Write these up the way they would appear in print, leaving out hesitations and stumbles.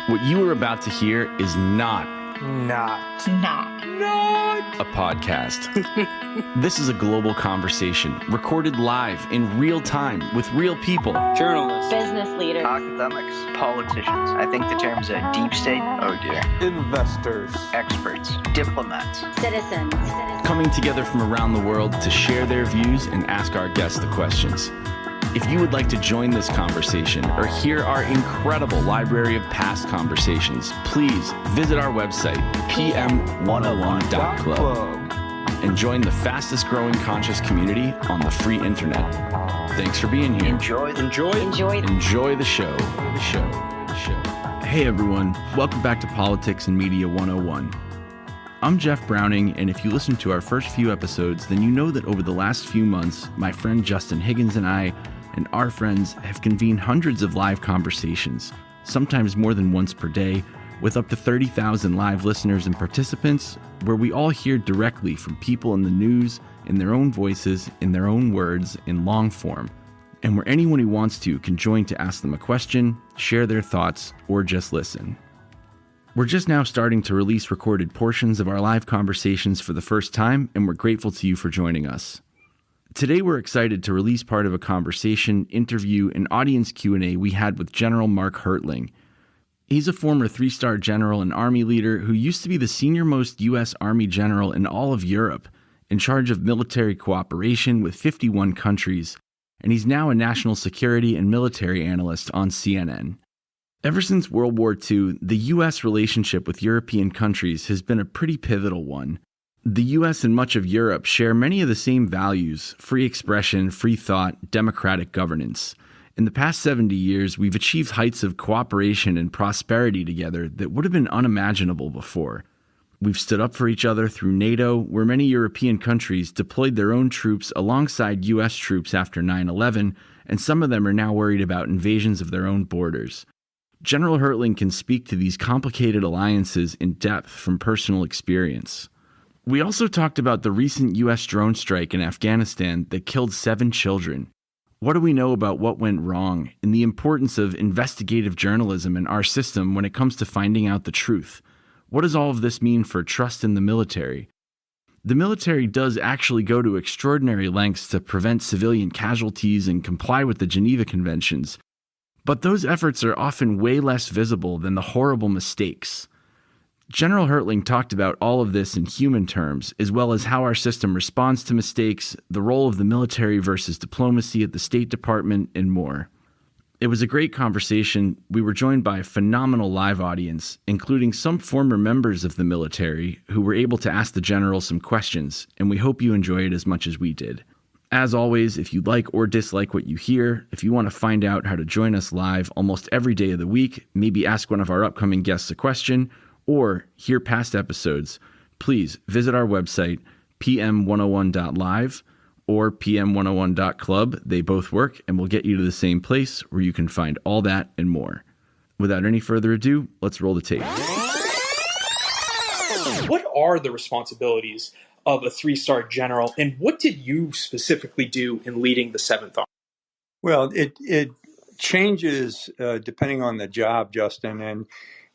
What you are about to hear is not a podcast. This is a global conversation recorded live in real time with real people. Journalists, business leaders, academics, politicians. I think the terms deep state, oh dear. investors, Experts, diplomats. citizens. Coming together from around the world to share their views and ask our guests the questions. If you would like to join this conversation or hear our incredible library of past conversations, please visit our website, pm101.club, and join the fastest growing conscious community on the free internet. Thanks for being here. Enjoy the Enjoy the show. Hey everyone, welcome back to Politics and Media 101. I'm Jeff Browning, and if you listened to our first few episodes, then you know that over the last few months, my friend Justin Higgins and I and our friends have convened hundreds of live conversations, sometimes more than once per day, with up to 30,000 live listeners and participants, where we all hear directly from people in the news, in their own voices, in their own words, in long form, and where anyone who wants to can join to ask them a question, share their thoughts, or just listen. We're just now starting to release recorded portions of our live conversations for the first time, and we're grateful to you for joining us. Today, we're excited to release part of a conversation, interview, and audience Q&A we had with General Mark Hertling. He's a former three-star general and Army leader who used to be the senior-most U.S. Army general in all of Europe, in charge of military cooperation with 51 countries, and he's now a national security and military analyst on CNN. Ever since World War II, the U.S. relationship with European countries has been a pretty pivotal one. The U.S. and much of Europe share many of the same values: free expression, free thought, democratic governance. In the past 70 years, we've achieved heights of cooperation and prosperity together that would have been unimaginable before. We've stood up for each other through NATO, where many European countries deployed their own troops alongside U.S. troops after 9/11, and some of them are now worried about invasions of their own borders. General Hertling can speak to these complicated alliances in depth from personal experience. We also talked about the recent U.S. drone strike in Afghanistan that killed 7 children. What do we know about what went wrong, and the importance of investigative journalism in our system when it comes to finding out the truth? What does all of this mean for trust in the military? The military does actually go to extraordinary lengths to prevent civilian casualties and comply with the Geneva Conventions, but those efforts are often way less visible than the horrible mistakes. General Hertling talked about all of this in human terms, as well as how our system responds to mistakes, the role of the military versus diplomacy at the State Department, and more. It was a great conversation. We were joined by a phenomenal live audience, including some former members of the military who were able to ask the general some questions, and we hope you enjoy it as much as we did. As always, if you like or dislike what you hear, if you want to find out how to join us live almost every day of the week, maybe ask one of our upcoming guests a question, or hear past episodes, please visit our website, pm101.live or pm101.club. They both work and will get you to the same place where you can find all that and more. Without any further ado, let's roll the tape. What are the responsibilities of a three-star general, and what did you specifically do in leading the 7th Army? Well, it changes depending on the job, Justin.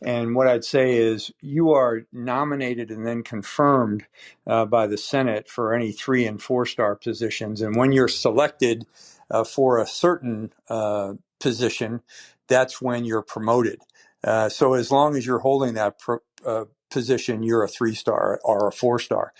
And what I'd say is you are nominated and then confirmed by the Senate for any 3- and 4-star positions. And when you're selected for a certain position, that's when you're promoted. So as long as you're holding that position, you're a 3-star or a 4-star.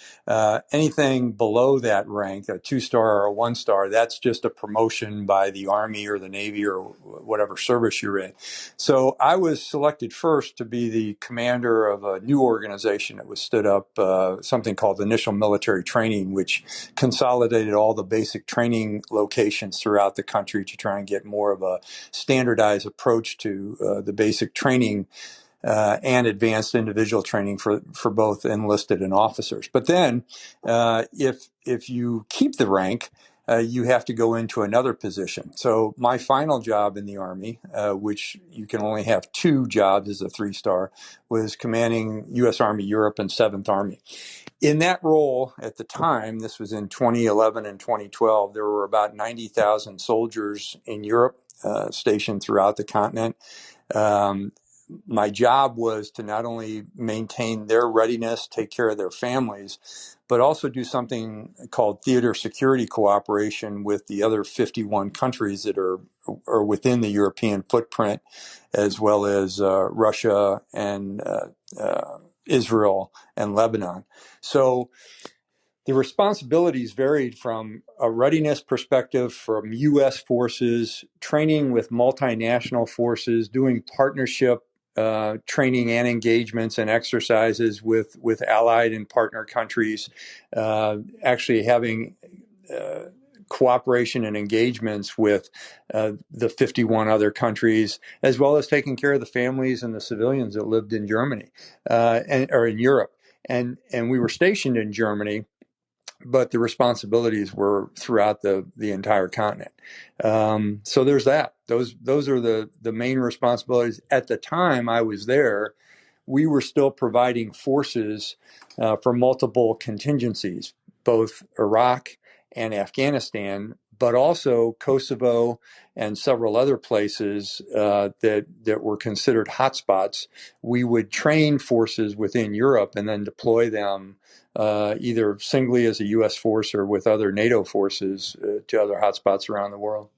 Anything below that rank, a 2-star or a 1-star, that's just a promotion by the Army or the Navy or whatever service you're in. So I was selected first to be the commander of a new organization that was stood up, something called Initial Military Training, which consolidated all the basic training locations throughout the country to try and get more of a standardized approach to the basic training and advanced individual training for both enlisted and officers. But then if you keep the rank, you have to go into another position. So my final job in the Army, which you can only have 2 jobs as a 3-star, was commanding U.S. Army Europe and 7th Army. In that role at the time, this was in 2011 and 2012, there were about 90,000 soldiers in Europe stationed throughout the continent. my job was to not only maintain their readiness, take care of their families, but also do something called theater security cooperation with the other 51 countries that are within the European footprint, as well as Russia and Israel and Lebanon. So the responsibilities varied from a readiness perspective from U.S. forces, training with multinational forces, doing partnership training and engagements and exercises with allied and partner countries, actually having cooperation and engagements with the 51 other countries, as well as taking care of the families and the civilians that lived in Germany or in Europe. And we were stationed in Germany, but the responsibilities were throughout the entire continent. So there's that. Those are the main responsibilities. At the time I was there, we were still providing forces for multiple contingencies, both Iraq and Afghanistan, but also Kosovo and several other places that were considered hotspots. We would train forces within Europe and then deploy them either singly as a U.S. force or with other NATO forces to other hotspots around the world.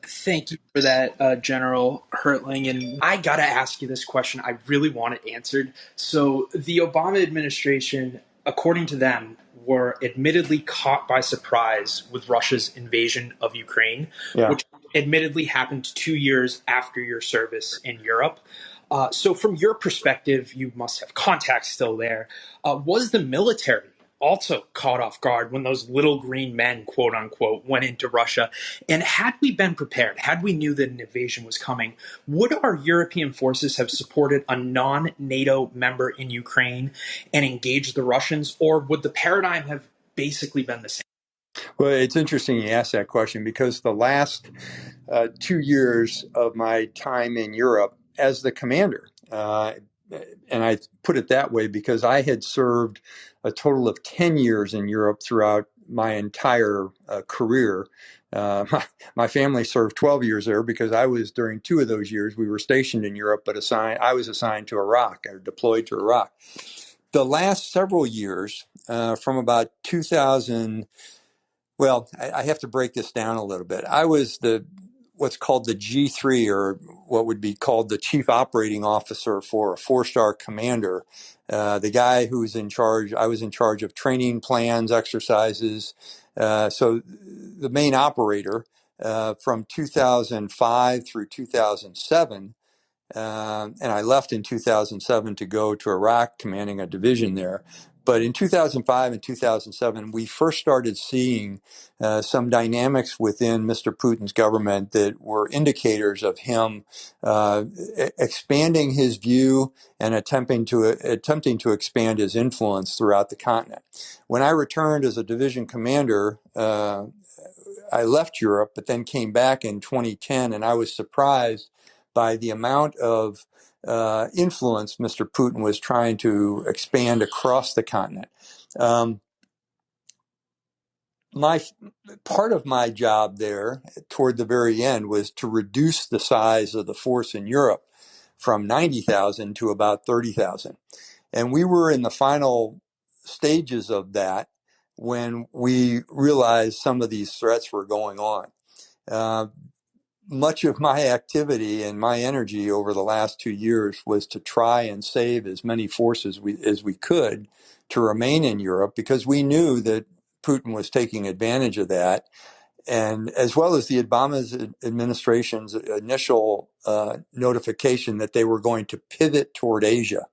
Thank you for that, General Hertling. And I got to ask you this question. I really want it answered. So the Obama administration, according to them, were admittedly caught by surprise with Russia's invasion of Ukraine, which admittedly happened 2 years after your service in Europe. So from your perspective, you must have contacts still there. Was the military also caught off guard when those little green men, quote unquote, went into Russia? And had we been prepared, had we knew that an invasion was coming, would our European forces have supported a non-NATO member in Ukraine and engaged the Russians, or would the paradigm have basically been the same? Well, it's interesting you ask that question because the last 2 years of my time in Europe as the commander, and I put it that way because I had served a total of 10 years in Europe throughout my entire career. My family served 12 years there because I was, during 2 of those years, we were stationed in Europe, but I was assigned to Iraq or deployed to Iraq. The last several years, from about 2000, well, I have to break this down a little bit. I was what's called the G3, or what would be called the chief operating officer for a 4-star commander. The guy who's in charge, I was in charge of training plans, exercises. So the main operator from 2005 through 2007. And I left in 2007 to go to Iraq, commanding a division there. But in 2005 and 2007, we first started seeing some dynamics within Mr. Putin's government that were indicators of him expanding his view and attempting to expand his influence throughout the continent. When I returned as a division commander, I left Europe, but then came back in 2010, and I was surprised by the amount of influence Mr. Putin was trying to expand across the continent. Part of my job there toward the very end was to reduce the size of the force in Europe from 90,000 to about 30,000. And we were in the final stages of that when we realized some of these threats were going on. Much of my activity and my energy over the last 2 years was to try and save as many forces as we could to remain in Europe, because we knew that Putin was taking advantage of that, and as well as the Obama administration's initial notification that they were going to pivot toward Asia.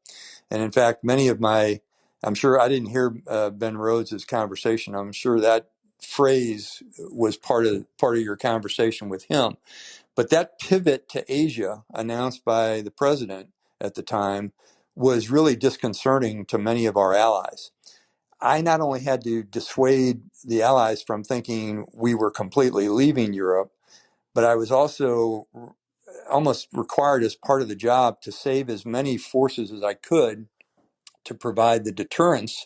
And in fact, I'm sure I didn't hear Ben Rhodes' conversation. I'm sure that phrase was part of your conversation with him. But that pivot to Asia announced by the president at the time was really disconcerting to many of our allies. I not only had to dissuade the allies from thinking we were completely leaving Europe, but I was also almost required as part of the job to save as many forces as I could to provide the deterrence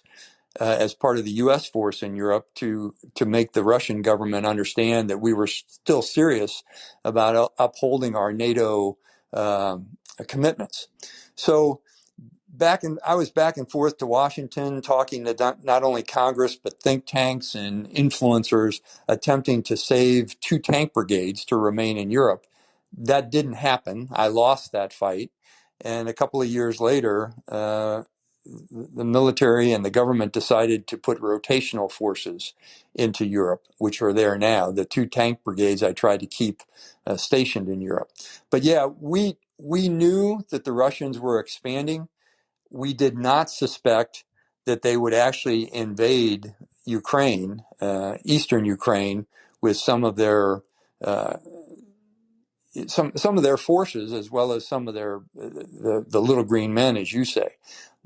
as part of the U.S. force in Europe to make the Russian government understand that we were still serious about upholding our NATO commitments. So I was back and forth to Washington, talking to not only Congress but think tanks and influencers, attempting to save 2 tank brigades to remain in Europe. That didn't happen. I lost that fight, and a couple of years later, the military and the government decided to put rotational forces into Europe, which are there now. The 2 tank brigades I tried to keep stationed in Europe. But yeah, we knew that the Russians were expanding. We did not suspect that they would actually invade Ukraine, eastern Ukraine, with some of their forces, as well as some of their the little green men, as you say.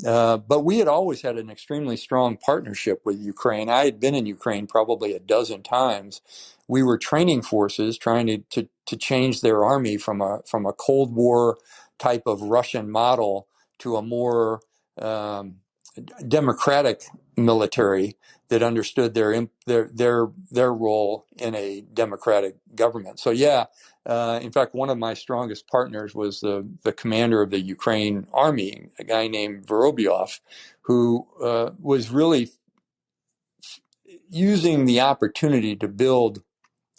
But we had always had an extremely strong partnership with Ukraine. I had been in Ukraine probably a dozen times. We were training forces, trying to change their army from a Cold War type of Russian model to a more democratic military that understood their role in a democratic government. So yeah, in fact, one of my strongest partners was the commander of the Ukraine army, a guy named Vorobyov, who was really using the opportunity to build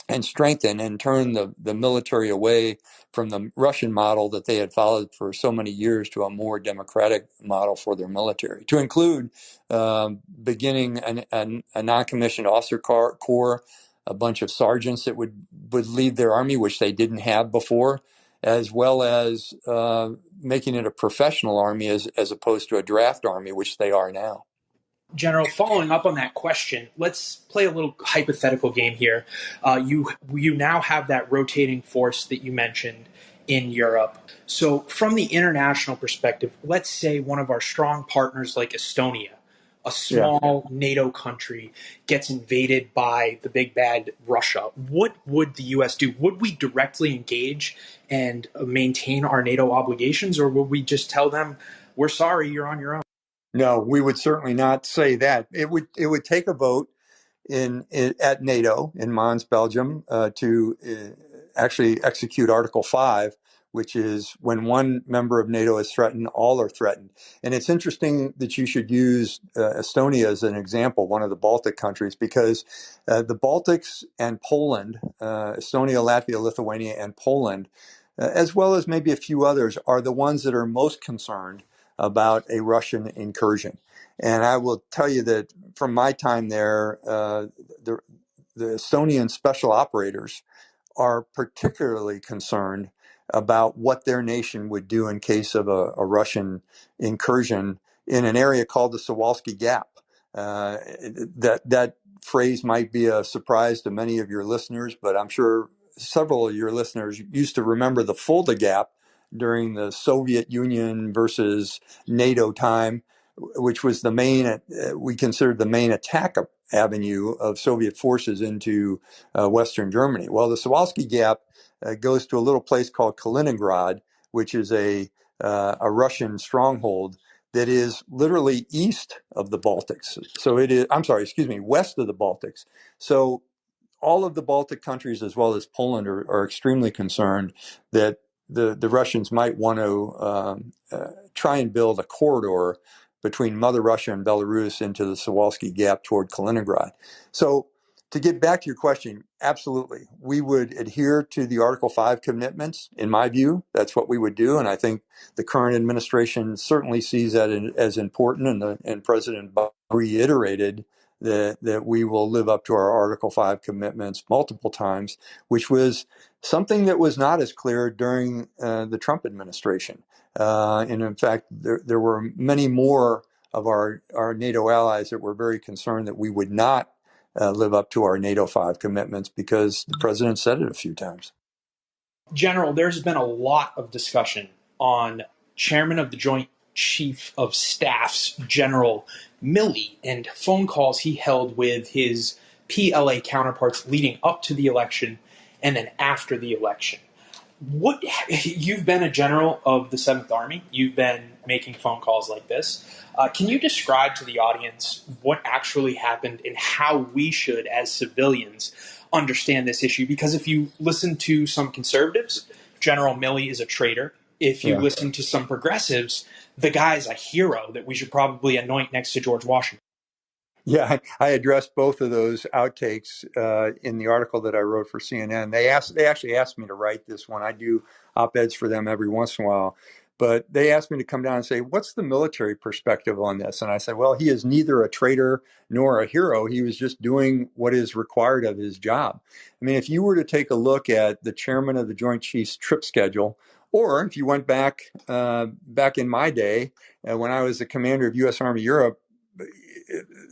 and strengthen and turn the military away from the Russian model that they had followed for so many years to a more democratic model for their military, to include beginning a non-commissioned officer corps, a bunch of sergeants that would lead their army, which they didn't have before, as well as making it a professional army as opposed to a draft army, which they are now. General, following up on that question, let's play a little hypothetical game here. You now have that rotating force that you mentioned in Europe. So from the international perspective, let's say one of our strong partners like Estonia, a small NATO country, gets invaded by the big bad Russia. What would the U.S. do? Would we directly engage and maintain our NATO obligations, or would we just tell them, we're sorry, you're on your own? No, we would certainly not say that. It would take a vote at NATO in Mons, Belgium, to actually execute Article 5, which is when one member of NATO is threatened, all are threatened. And it's interesting that you should use Estonia as an example, one of the Baltic countries, because the Baltics and Poland, Estonia, Latvia, Lithuania, and Poland, as well as maybe a few others, are the ones that are most concerned about a Russian incursion. And I will tell you that from my time there, the Estonian special operators are particularly concerned about what their nation would do in case of a Russian incursion in an area called the Suwalski Gap. That phrase might be a surprise to many of your listeners, but I'm sure several of your listeners used to remember the Fulda Gap during the Soviet Union versus NATO time, which was the main, we considered the main attack avenue of Soviet forces into Western Germany. Well, the Suwalski Gap goes to a little place called Kaliningrad, which is a Russian stronghold that is literally east of the Baltics. So it is, west of the Baltics. So all of the Baltic countries, as well as Poland, are extremely concerned that the Russians might want to try and build a corridor between Mother Russia and Belarus into the Suwalski Gap toward Kaliningrad. So to get back to your question, absolutely. We would adhere to the Article 5 commitments. In my view, that's what we would do. And I think the current administration certainly sees that as important. And President Biden reiterated that we will live up to our Article 5 commitments multiple times, which was something that was not as clear during the Trump administration. And in fact, there were many more of our NATO allies that were very concerned that we would not live up to our NATO 5 commitments because the president said it a few times. General, there's been a lot of discussion on Chairman of the Joint Chief of Staff's General Milley and phone calls he held with his PLA counterparts leading up to the election and then after the election. You've been a general of the 7th Army. You've been making phone calls like this. Can you describe to the audience what actually happened and how we should, as civilians, understand this issue? Because if you listen to some conservatives, General Milley is a traitor. if you listen to some progressives, the guy's a hero that we should probably anoint next to George Washington. Yeah, I addressed both of those outtakes in the article that I wrote for CNN. They actually asked me to write this one. I do op-eds for them every once in a while, but they asked me to come down and say, "What's the military perspective on this?" And I said, "Well, he is neither a traitor nor a hero. He was just doing what is required of his job." I mean, if you were to take a look at the chairman of the Joint Chiefs trip schedule, or if you went back in my day when I was the commander of U.S. Army Europe,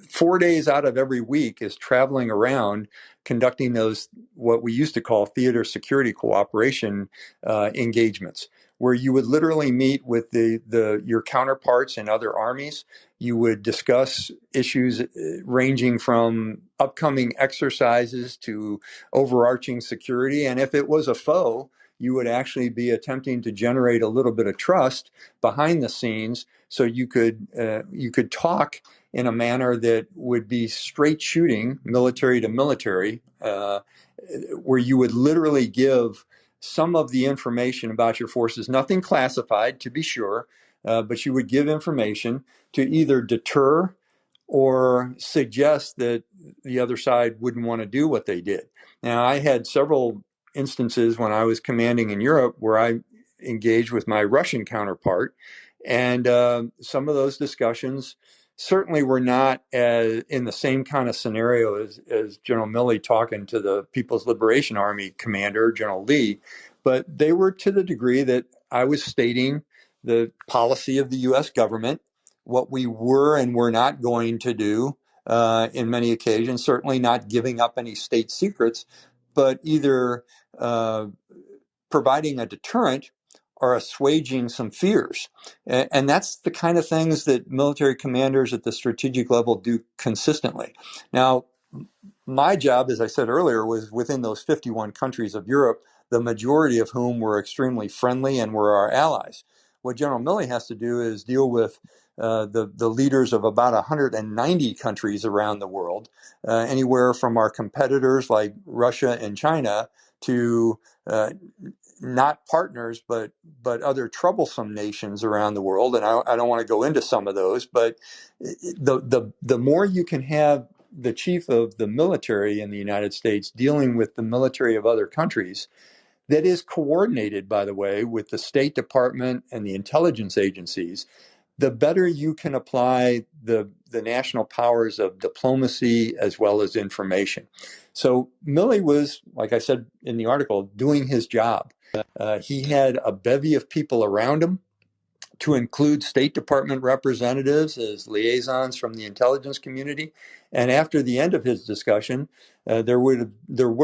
4 days out of every week is traveling around conducting those what we used to call theater security cooperation engagements, where you would literally meet with your counterparts in other armies. You would discuss issues ranging from upcoming exercises to overarching security, and if it was a foe, you would actually be attempting to generate a little bit of trust behind the scenes, so you could talk in a manner that would be straight shooting, military to military, where you would literally give some of the information about your forces, nothing classified to be sure, but you would give information to either deter or suggest that the other side wouldn't want to do what they did. Now, I had several instances when I was commanding in Europe where I engaged with my Russian counterpart, and some of those discussions certainly were not in the same kind of scenario as General Milley talking to the People's Liberation Army commander, General Lee, but they were to the degree that I was stating the policy of the U.S. government, what we were and were not going to do in many occasions, certainly not giving up any state secrets, but either providing a deterrent or assuaging some fears. And that's the kind of things that military commanders at the strategic level do consistently. Now, my job, as I said earlier, was within those 51 countries of Europe, the majority of whom were extremely friendly and were our allies. What General Milley has to do is deal with the leaders of about 190 countries around the world, anywhere from our competitors like Russia and China to not partners, but other troublesome nations around the world. And I don't want to go into some of those, but the more you can have the chief of the military in the United States dealing with the military of other countries, that is coordinated, by the way, with the State Department and the intelligence agencies, the better you can apply the national powers of diplomacy as well as information. So Milley was, like I said in the article, doing his job. He had a bevy of people around him, to include State Department representatives as liaisons from the intelligence community. And after the end of his discussion, there would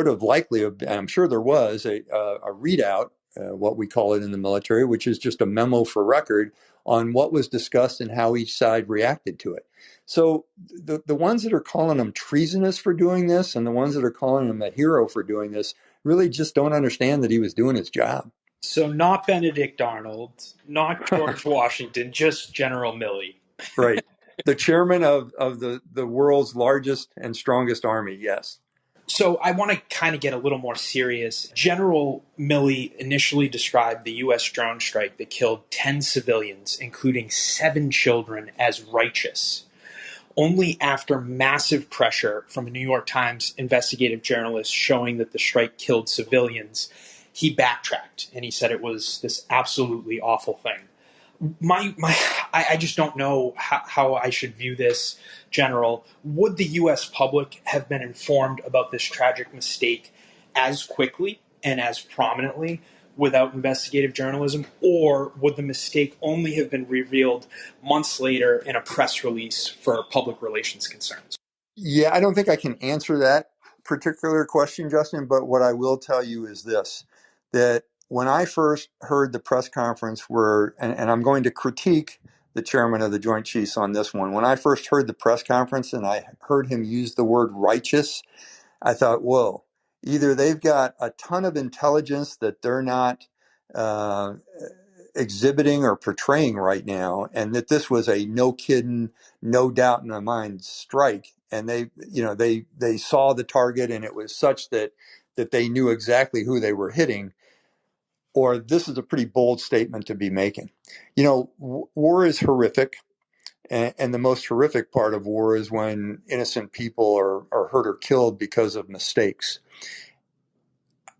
have likely, I'm sure there was, a readout, what we call it in the military, which is just a memo for record on what was discussed and how each side reacted to it. So the ones that are calling him treasonous for doing this and the ones that are calling him a hero for doing this really just don't understand that he was doing his job. So not Benedict Arnold, not George Washington, just General Milley. Right. The chairman of the world's largest and strongest army, yes. So I want to kind of get a little more serious. General Milley initially described the U.S. drone strike that killed 10 civilians, including 7 children, as righteous. Only after massive pressure from a New York Times investigative journalist showing that the strike killed civilians, he backtracked and he said it was this absolutely awful thing. I just don't know how I should view this, General. Would the U.S. public have been informed about this tragic mistake as quickly and as prominently without investigative journalism, or would the mistake only have been revealed months later in a press release for public relations concerns? Yeah, I don't think I can answer that particular question, Justin, but what I will tell you is this, that when I first heard the press conference and I'm going to critique the chairman of the Joint Chiefs on this one, when I first heard the press conference and I heard him use the word righteous, I thought, whoa, either they've got a ton of intelligence that they're not exhibiting or portraying right now, and that this was a no kidding, no doubt in my mind strike. And they saw the target, and it was such that they knew exactly who they were hitting. or this is a pretty bold statement to be making. You know, war is horrific. And the most horrific part of war is when innocent people are hurt or killed because of mistakes.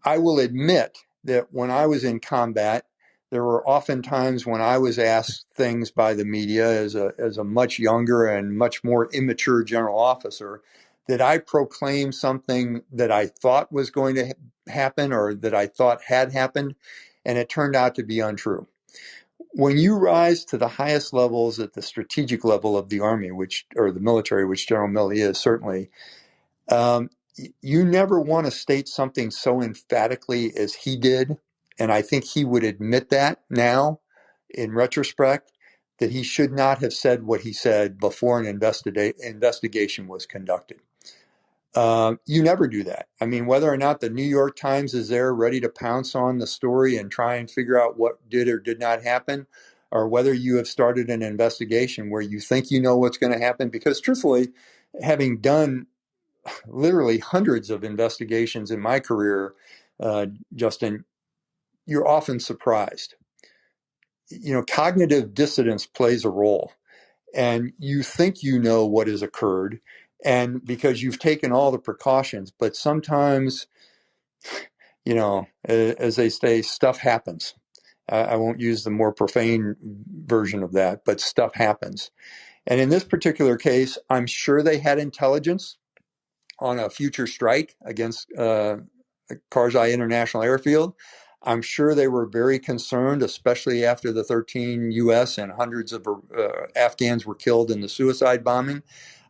I will admit that when I was in combat, there were often times when I was asked things by the media as a much younger and much more immature general officer, that I proclaimed something that I thought was going to happen or that I thought had happened, and it turned out to be untrue. When you rise to the highest levels at the strategic level of the Army, or the military, which General Milley is certainly, um, you never want to state something so emphatically as he did. And I think he would admit that now, in retrospect, that he should not have said what he said before an investigation was conducted. You never do that. I mean, whether or not the New York Times is there ready to pounce on the story and try and figure out what did or did not happen, or whether you have started an investigation where you think you know what's going to happen, because truthfully, having done literally hundreds of investigations in my career, Justin, you're often surprised. You know, cognitive dissonance plays a role, and you think you know what has occurred, and because you've taken all the precautions, but sometimes, you know, as they say, stuff happens. I won't use the more profane version of that, but stuff happens. And in this particular case, I'm sure they had intelligence on a future strike against Karzai International Airfield. I'm sure they were very concerned, especially after the 13 U.S. and hundreds of Afghans were killed in the suicide bombing.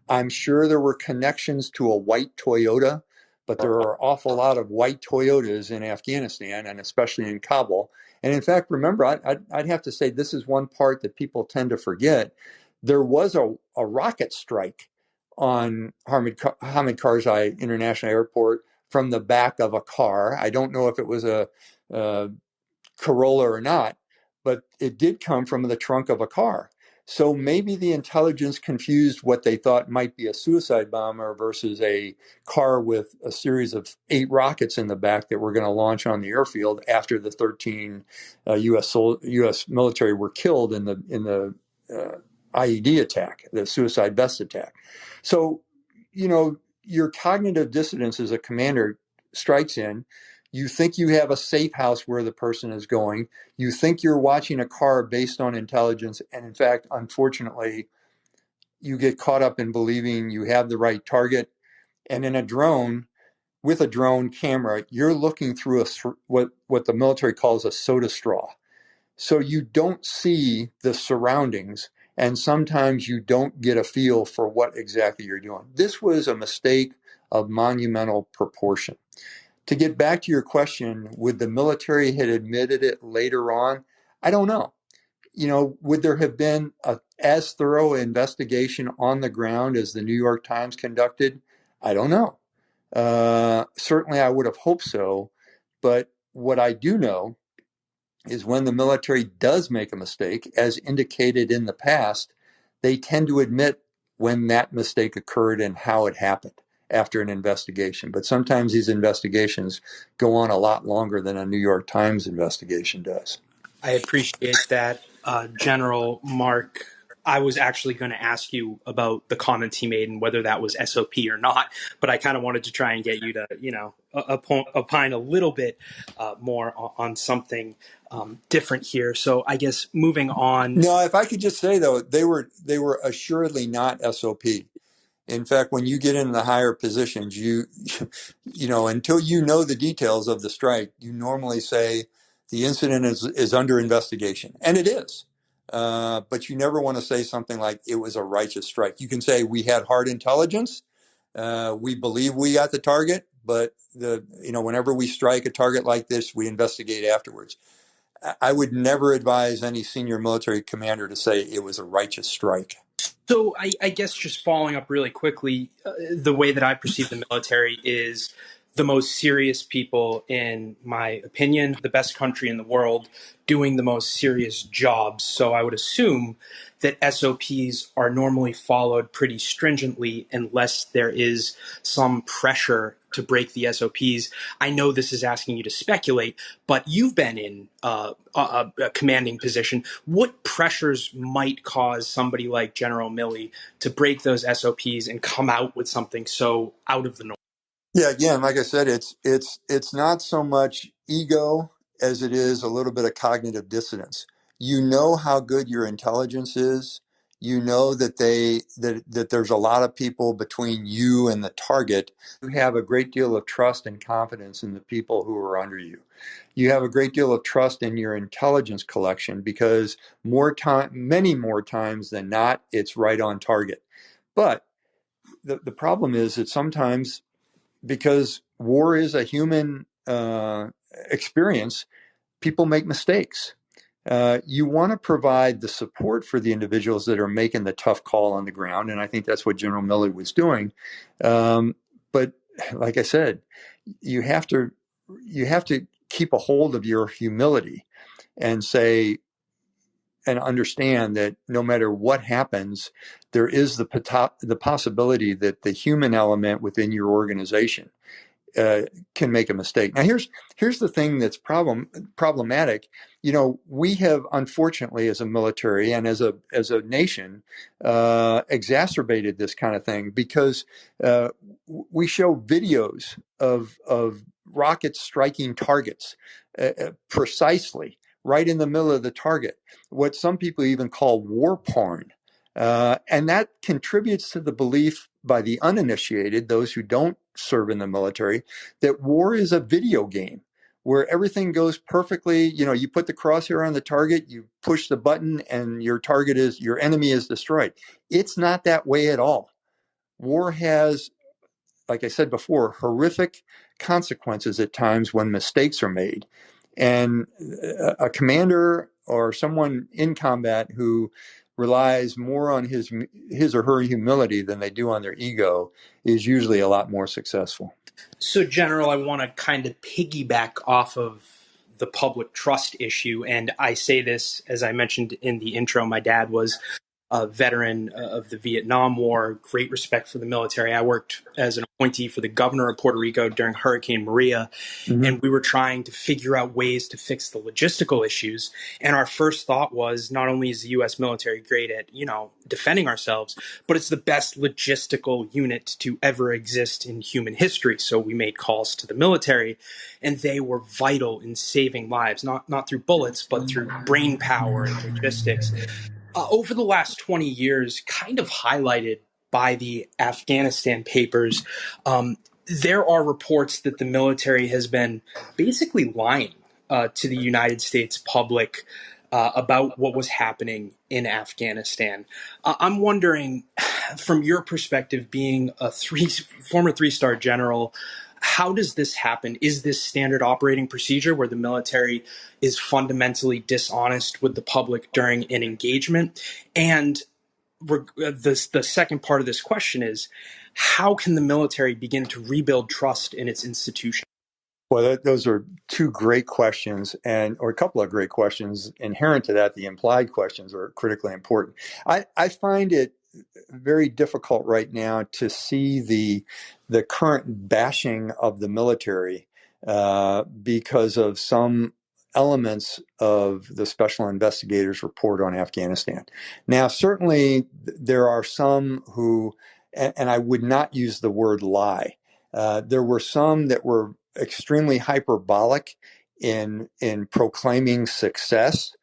I'm sure there were connections to a white Toyota, but there are an awful lot of white Toyotas in Afghanistan, and especially in Kabul. And in fact, remember, I'd have to say this is one part that people tend to forget. There was a rocket strike on Hamid Karzai International Airport from the back of a car. I don't know if it was a Corolla or not, but it did come from the trunk of a car. So maybe the intelligence confused what they thought might be a suicide bomber versus a car with a series of 8 rockets in the back that were going to launch on the airfield after the 13 U.S. military were killed in the IED attack, the suicide vest attack. So, you know, your cognitive dissonance as a commander strikes in. You think you have a safe house where the person is going. You think you're watching a car based on intelligence. And in fact, unfortunately, you get caught up in believing you have the right target. And in a drone, with a drone camera, you're looking through what the military calls a soda straw. So you don't see the surroundings, and sometimes you don't get a feel for what exactly you're doing. This was a mistake of monumental proportion. To get back to your question, would the military have admitted it later on? I don't know. You know, would there have been as thorough investigation on the ground as the New York Times conducted? I don't know. Certainly, I would have hoped so. But what I do know is when the military does make a mistake, as indicated in the past, they tend to admit when that mistake occurred and how it happened after an investigation. But sometimes these investigations go on a lot longer than a New York Times investigation does. I appreciate that, General Mark. I was actually going to ask you about the comments he made and whether that was SOP or not, but I kind of wanted to try and get you to, you know, opine a little bit more on something different here. So I guess moving on. No, if I could just say though, they were assuredly not SOP. In fact, when you get in the higher positions, you know, until you know the details of the strike, you normally say the incident is under investigation, and it is. But you never want to say something like it was a righteous strike. You can say we had hard intelligence, we believe we got the target, but whenever we strike a target like this, we investigate afterwards. I would never advise any senior military commander to say it was a righteous strike. So I guess just following up really quickly, the way that I perceive the military is the most serious people, in my opinion, the best country in the world, doing the most serious jobs. So I would assume that SOPs are normally followed pretty stringently unless there is some pressure to break the SOPs. I know this is asking you to speculate, but you've been in a commanding position. What pressures might cause somebody like General Milley to break those SOPs and come out with something so out of the norm? Yeah, again, like I said, it's not so much ego as it is a little bit of cognitive dissonance. You know how good your intelligence is. You know that there's a lot of people between you and the target. You have a great deal of trust and confidence in the people who are under you. You have a great deal of trust in your intelligence collection because many more times than not, it's right on target. But the problem is that sometimes, because war is a human experience, people make mistakes. You want to provide the support for the individuals that are making the tough call on the ground, and I think that's what General Milley was doing. But like I said, you have to keep a hold of your humility and say and understand that no matter what happens, there is the possibility that the human element within your organization can make a mistake. Now, here's the thing that's problematic. We have, unfortunately, as a military and as a nation, exacerbated this kind of thing because we show videos of rockets striking targets precisely right in the middle of the target. What some people even call war porn. And that contributes to the belief by the uninitiated, those who don't serve in the military, that war is a video game where everything goes perfectly. You put the crosshair on the target, you push the button, and your enemy is destroyed. It's not that way at all. War has, like I said before, horrific consequences at times when mistakes are made. And a commander or someone in combat who relies more on his or her humility than they do on their ego is usually a lot more successful. So, General, I want to kind of piggyback off of the public trust issue. And I say this, as I mentioned in the intro, my dad was a veteran of the Vietnam War, great respect for the military. I worked as an appointee for the governor of Puerto Rico during Hurricane Maria, and we were trying to figure out ways to fix the logistical issues. And our first thought was, not only is the U.S. military great at, defending ourselves, but it's the best logistical unit to ever exist in human history. So we made calls to the military, and they were vital in saving lives, not through bullets, but through brain power and logistics. Over the last 20 years, kind of highlighted by the Afghanistan papers, there are reports that the military has been basically lying to the United States public about what was happening in Afghanistan. I'm wondering, from your perspective, being a former three-star general, how does this happen? Is this standard operating procedure where the military is fundamentally dishonest with the public during an engagement? And the second part of this question is, how can the military begin to rebuild trust in its institution? Well, those are two great questions, or a couple of great questions. Inherent to that, the implied questions are critically important. I find it very difficult right now to see the current bashing of the military because of some elements of the special investigators report on Afghanistan. Now, certainly there are some who, and I would not use the word lie. There were some that were extremely hyperbolic in proclaiming success.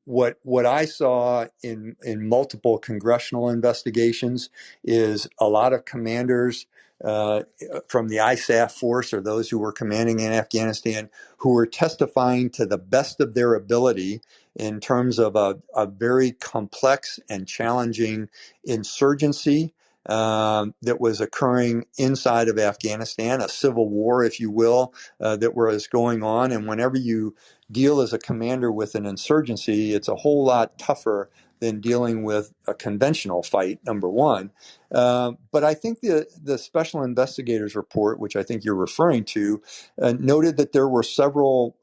What I saw in multiple congressional investigations is a lot of commanders from the ISAF force, or those who were commanding in Afghanistan, who were testifying to the best of their ability in terms of a very complex and challenging insurgency that was occurring inside of Afghanistan, a civil war, if you will, that was going on. And whenever you deal as a commander with an insurgency, it's a whole lot tougher than dealing with a conventional fight, number one. But I think the Special Investigators Report, which I think you're referring to, noted that there were several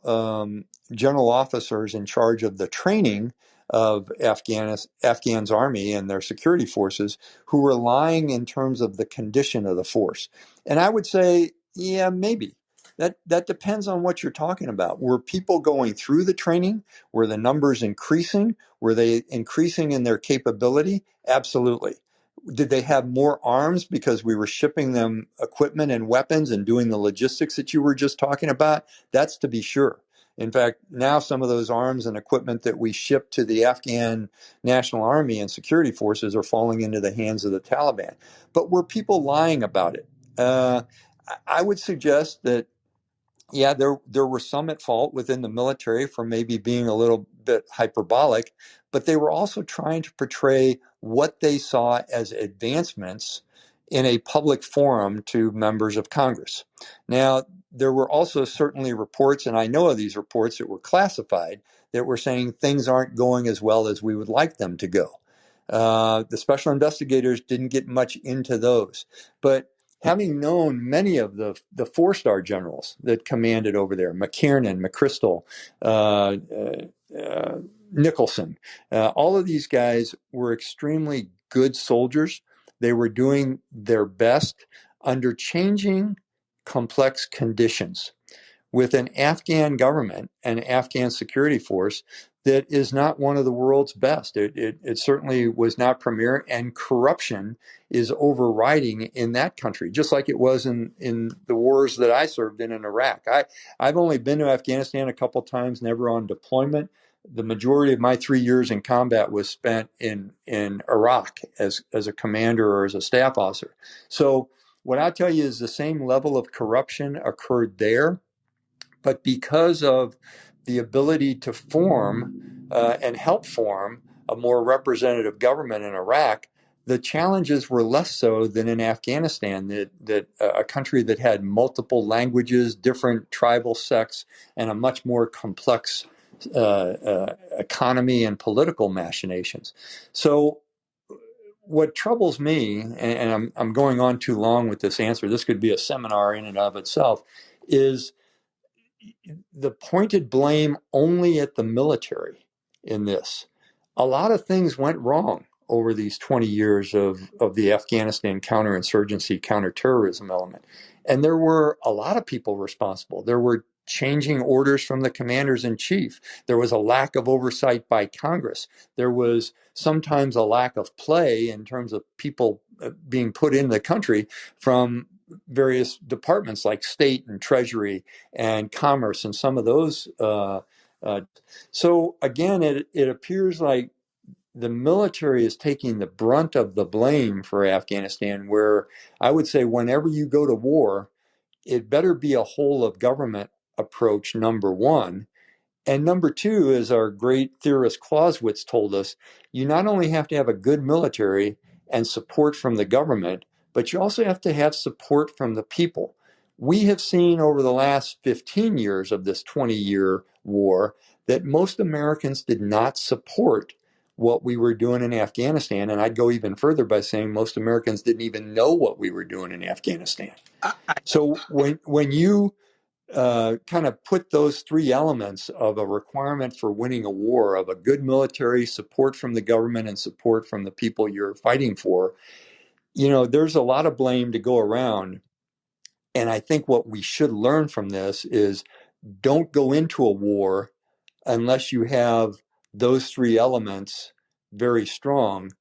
general officers in charge of the training of Afghan's army and their security forces who were lying in terms of the condition of the force. And I would say, yeah, maybe. That depends on what you're talking about. Were people going through the training? Were the numbers increasing? Were they increasing in their capability? Absolutely. Did they have more arms because we were shipping them equipment and weapons and doing the logistics that you were just talking about? That's to be sure. In fact, now some of those arms and equipment that we ship to the Afghan National Army and security forces are falling into the hands of the Taliban. But were people lying about it? I would suggest that yeah, there were some at fault within the military for maybe being a little bit hyperbolic, but they were also trying to portray what they saw as advancements in a public forum to members of Congress. Now, there were also certainly reports, and I know of these reports that were classified, that were saying things aren't going as well as we would like them to go. The special investigators didn't get much into those, but having known many of the four-star generals that commanded over there, McKiernan, McChrystal, Nicholson, all of these guys were extremely good soldiers. They were doing their best under changing, complex conditions with an Afghan government and Afghan security force that is not one of the world's best. It certainly was not premier, and corruption is overriding in that country, just like it was in the wars that I served in Iraq. I've only been to Afghanistan a couple times, never on deployment. The majority of my 3 years in combat was spent in Iraq as a commander or as a staff officer. So what I tell you is the same level of corruption occurred there, but because of the ability to form and help form a more representative government in Iraq, the challenges were less so than in Afghanistan, that a country that had multiple languages, different tribal sects, and a much more complex economy and political machinations. So what troubles me, and I'm going on too long with this answer, this could be a seminar in and of itself, is the pointed blame only at the military in this. A lot of things went wrong over these 20 years of the Afghanistan counterinsurgency, counterterrorism element. And there were a lot of people responsible. There were changing orders from the commanders in chief. There was a lack of oversight by Congress. There was sometimes a lack of play in terms of people being put in the country from various departments like state and treasury and commerce and some of those. So again, it appears like the military is taking the brunt of the blame for Afghanistan, where I would say whenever you go to war, it better be a whole of government approach, number one. And number two, as our great theorist Clausewitz told us, you not only have to have a good military and support from the government, but you also have to have support from the people. We have seen over the last 15 years of this 20-year war that most Americans did not support what we were doing in Afghanistan. And I'd go even further by saying most Americans didn't even know what we were doing in Afghanistan. So when you kind of put those three elements of a requirement for winning a war, of a good military, support from the government, and support from the people you're fighting for, there's a lot of blame to go around. And I think what we should learn from this is don't go into a war unless you have those three elements very strong,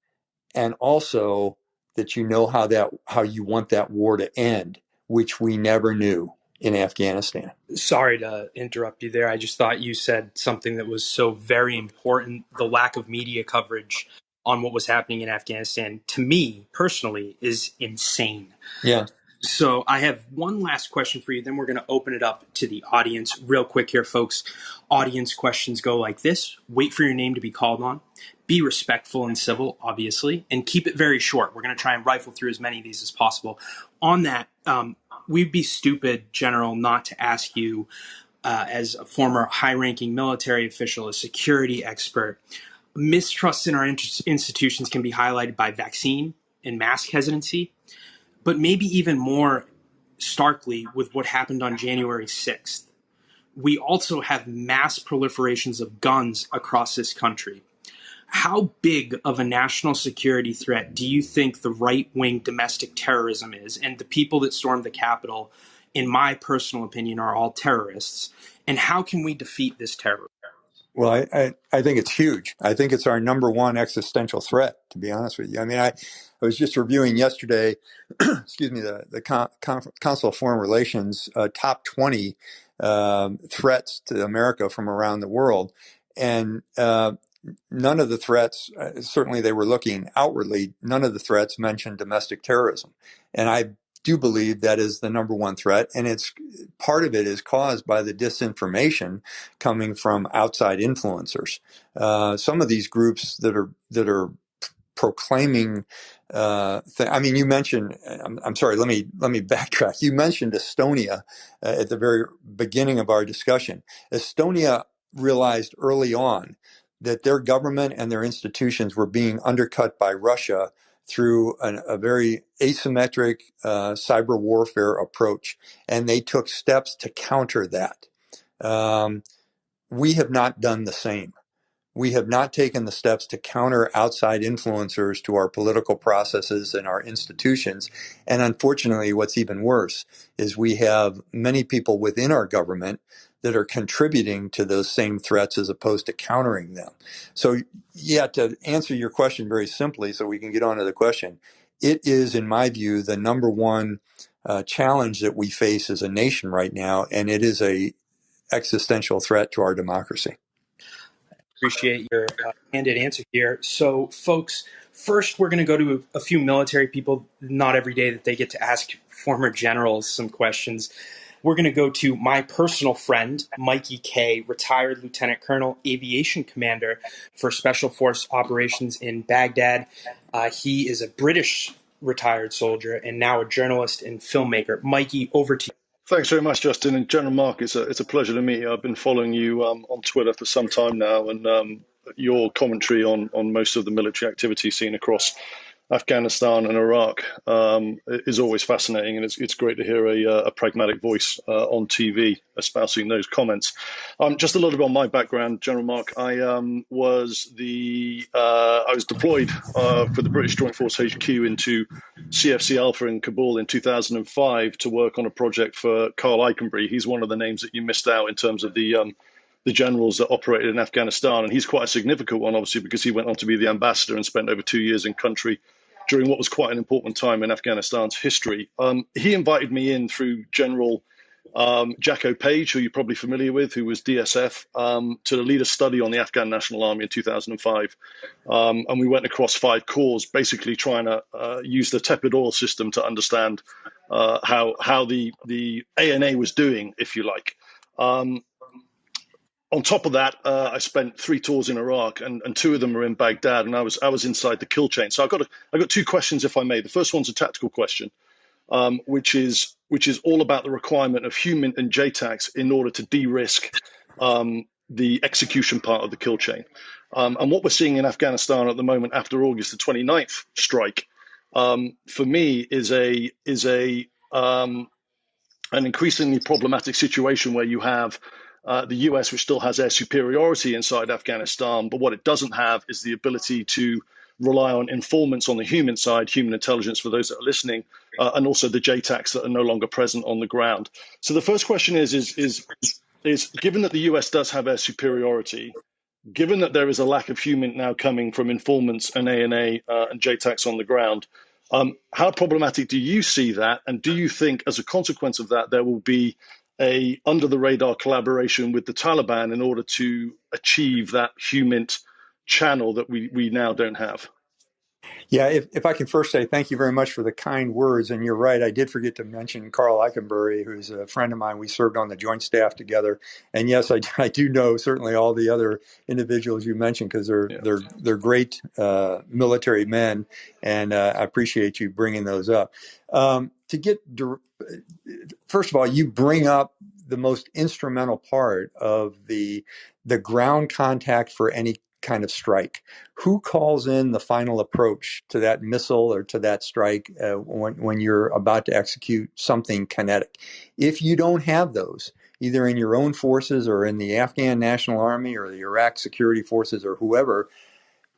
and also that you know how you want that war to end, which we never knew in Afghanistan. Sorry to interrupt you there. I just thought you said something that was so very important. The lack of media coverage on what was happening in Afghanistan, to me personally, is insane. Yeah. So I have one last question for you. Then we're going to open it up to the audience real quick here, folks. Audience questions go like this. Wait for your name to be called on. Be respectful and civil, obviously, and keep it very short. We're going to try and rifle through as many of these as possible. On that, we'd be stupid, General, not to ask you, as a former high-ranking military official, a security expert, mistrust in our institutions can be highlighted by vaccine and mask hesitancy, but maybe even more starkly with what happened on January 6th. We also have mass proliferations of guns across this country. How big of a national security threat do you think the right-wing domestic terrorism is? And the people that stormed the Capitol, in my personal opinion, are all terrorists. And how can we defeat this terror? Well, I think it's huge. I think it's our number one existential threat, to be honest with you. I mean, I was just reviewing yesterday, excuse me, the Council of Foreign Relations top 20 threats to America from around the world. And none of the threats, certainly they were looking outwardly, none of the threats mentioned domestic terrorism. And I do believe that is the number one threat. And it's part of it is caused by the disinformation coming from outside influencers. Some of these groups that are proclaiming. I mean, you mentioned. I'm sorry. Let me backtrack. You mentioned Estonia at the very beginning of our discussion. Estonia realized early on that their government and their institutions were being undercut by Russia through a very asymmetric cyber warfare approach, and they took steps to counter that. We have not done the same. We have not taken the steps to counter outside influencers to our political processes and our institutions. And unfortunately, what's even worse is we have many people within our government that are contributing to those same threats as opposed to countering them. So, yeah, to answer your question very simply, so we can get on to the question, it is, in my view, the number one challenge that we face as a nation right now, and it is a existential threat to our democracy. Appreciate your candid answer here. So, folks, first we're going to go to a few military people. Not every day that they get to ask former generals some questions. We're going to go to my personal friend, Mikey K., retired Lieutenant Colonel, Aviation Commander for Special Force Operations in Baghdad. He is a British retired soldier and now a journalist and filmmaker. Mikey, over to you. Thanks very much, Justin. And General Mark, it's a pleasure to meet you. I've been following you on Twitter for some time now, and your commentary on most of the military activity seen across Afghanistan and Iraq is always fascinating, and it's great to hear a pragmatic voice on TV espousing those comments. Just a little bit on my background, General Mark. I was deployed for the British Joint Force HQ into CFC Alpha in Kabul in 2005 to work on a project for Carl Eikenberry. He's one of the names that you missed out in terms of the generals that operated in Afghanistan, and he's quite a significant one, obviously, because he went on to be the ambassador and spent over 2 years in country during what was quite an important time in Afghanistan's history. He invited me in through General Jacko Page, who you're probably familiar with, who was DSF, to lead a study on the Afghan National Army in 2005. And we went across 5 corps, basically trying to use the tepid oil system to understand how the ANA was doing, if you like. On top of that, I spent 3 tours in Iraq, and 2 of them were in Baghdad, and I was inside the kill chain. So I got 2 questions, if I may. The first one's a tactical question, which is all about the requirement of human and JTACs in order to de-risk the execution part of the kill chain. And what we're seeing in Afghanistan at the moment after August the 29th strike, for me, is an increasingly problematic situation where you have the US, which still has air superiority inside Afghanistan, but what it doesn't have is the ability to rely on informants on the human side, human intelligence for those that are listening, and also the JTACs that are no longer present on the ground. So the first question is given that the US does have air superiority, given that there is a lack of human now coming from informants and ANA and JTACs on the ground, how problematic do you see that? And do you think as a consequence of that, there will be a under the radar collaboration with the Taliban in order to achieve that human channel that we now don't have? Yeah, if I can first say thank you very much for the kind words. And you're right, I did forget to mention Carl Eichenberry, who's a friend of mine. We served on the joint staff together. And yes, I do know certainly all the other individuals you mentioned because Yeah. they're great military men. And I appreciate you bringing those up. First of all, you bring up the most instrumental part of the ground contact for any kind of strike. Who calls in the final approach to that missile or to that strike when you're about to execute something kinetic? If you don't have those, either in your own forces or in the Afghan National Army or the Iraq Security Forces or whoever,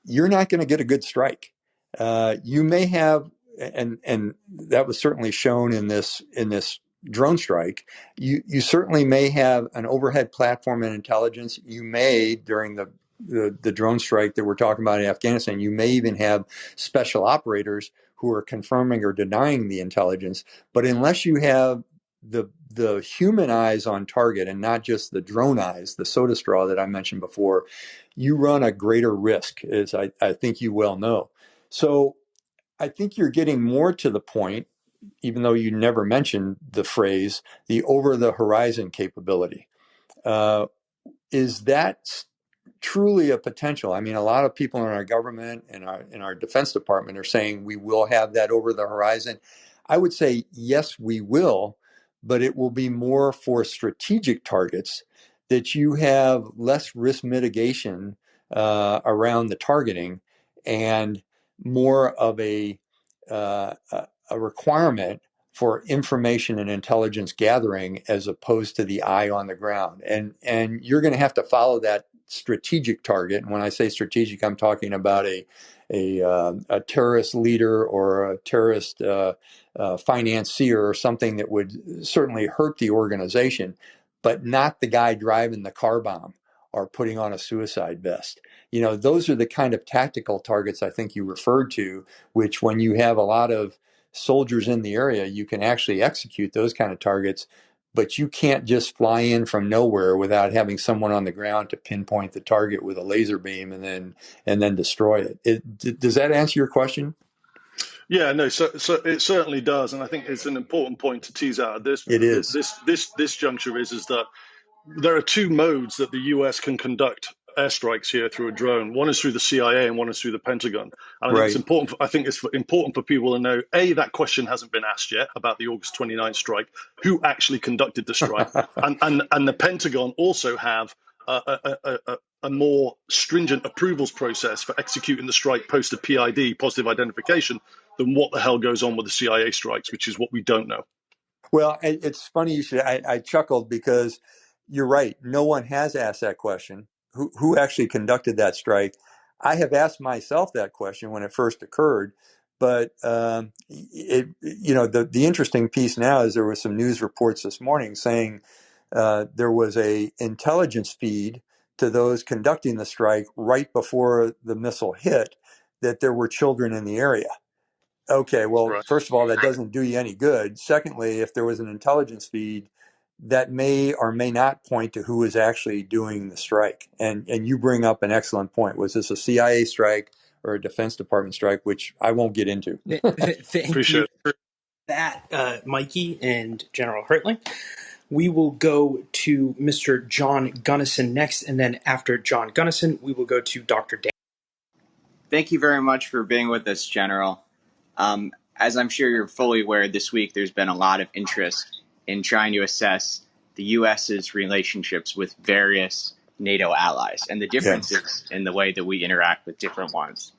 you're not going to get a good strike. You may have, and that was certainly shown in this drone strike. You certainly may have an overhead platform and intelligence. You may, during the drone strike that we're talking about in Afghanistan, you may even have special operators who are confirming or denying the intelligence. But unless you have the human eyes on target and not just the drone eyes, the soda straw that I mentioned before, you run a greater risk, as I think you well know. So I think you're getting more to the point, even though you never mentioned the phrase, the over the horizon capability. Is that truly a potential? I mean, a lot of people in our government and in our Defense Department are saying we will have that over the horizon. I would say, yes, we will, but it will be more for strategic targets that you have less risk mitigation around the targeting and more of a requirement for information and intelligence gathering as opposed to the eye on the ground. And you're going to have to follow that strategic target. And when I say strategic, I'm talking about a terrorist leader or a terrorist financier or something that would certainly hurt the organization, but not the guy driving the car bomb or putting on a suicide vest. You know, those are the kind of tactical targets I think you referred to, which when you have a lot of soldiers in the area, you can actually execute those kind of targets, but you can't just fly in from nowhere without having someone on the ground to pinpoint the target with a laser beam and then destroy it. Does that answer your question? Yeah, no, so it certainly does, and I think it's an important point to tease out at It is. this juncture is that there are two modes that the US can conduct airstrikes here through a drone. One is through the CIA and one is through the Pentagon. And I think it's Right. important. I think it's important for people to know, A, that question hasn't been asked yet about the August 29th strike, who actually conducted the strike, and the Pentagon also have a more stringent approvals process for executing the strike post a PID, positive identification, than what the hell goes on with the CIA strikes, which is what we don't know. Well, it's funny you should. I chuckled because you're right. No one has asked that question. Who actually conducted that strike? I have asked myself that question when it first occurred, but the interesting piece now is there was some news reports this morning saying there was a intelligence feed to those conducting the strike right before the missile hit that there were children in the area. Okay, well, Right. first of all, that doesn't do you any good. Secondly, if there was an intelligence feed, that may or may not point to who is actually doing the strike. And you bring up an excellent point. Was this a CIA strike or a Defense Department strike, which I won't get into? Thank Appreciate you it. for that, Mikey and General Hertling. We will go to Mr. John Gunnison next, and then after John Gunnison, we will go to Dr. Dan. Thank you very much for being with us, General. As I'm sure you're fully aware, this week there's been a lot of interest in trying to assess the U.S.'s relationships with various NATO allies and the differences in the way that we interact with different ones.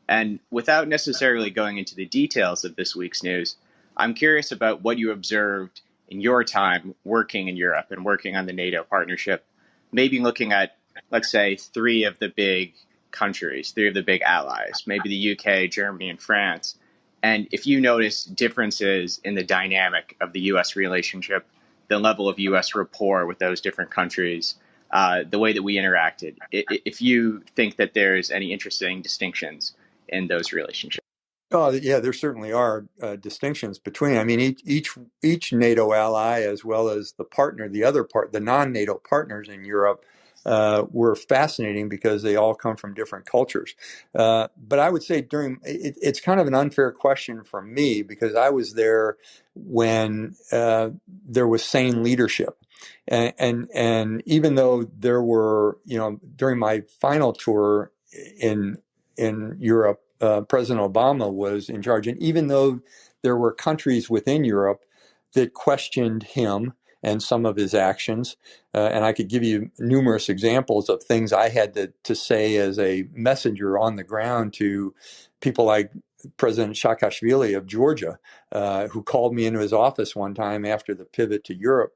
And without necessarily going into the details of this week's news, I'm curious about what you observed in your time working in Europe and working on the NATO partnership, maybe looking at, let's say, three of the big countries, three of the big allies, maybe the UK, Germany, and France. And if you notice differences in the dynamic of the U.S. relationship, the level of U.S. rapport with those different countries, the way that we interacted, if you think that there's any interesting distinctions in those relationships. Oh, yeah, there certainly are distinctions between. I mean, each NATO ally, as well as the partner, the other part, the non-NATO partners in Europe, were fascinating because they all come from different cultures. But I would say it's kind of an unfair question for me because I was there when there was sane leadership. And even though there were, during my final tour in Europe, President Obama was in charge. And even though there were countries within Europe that questioned him and some of his actions, and I could give you numerous examples of things I had to say as a messenger on the ground to people like President Saakashvili of Georgia, who called me into his office one time after the pivot to Europe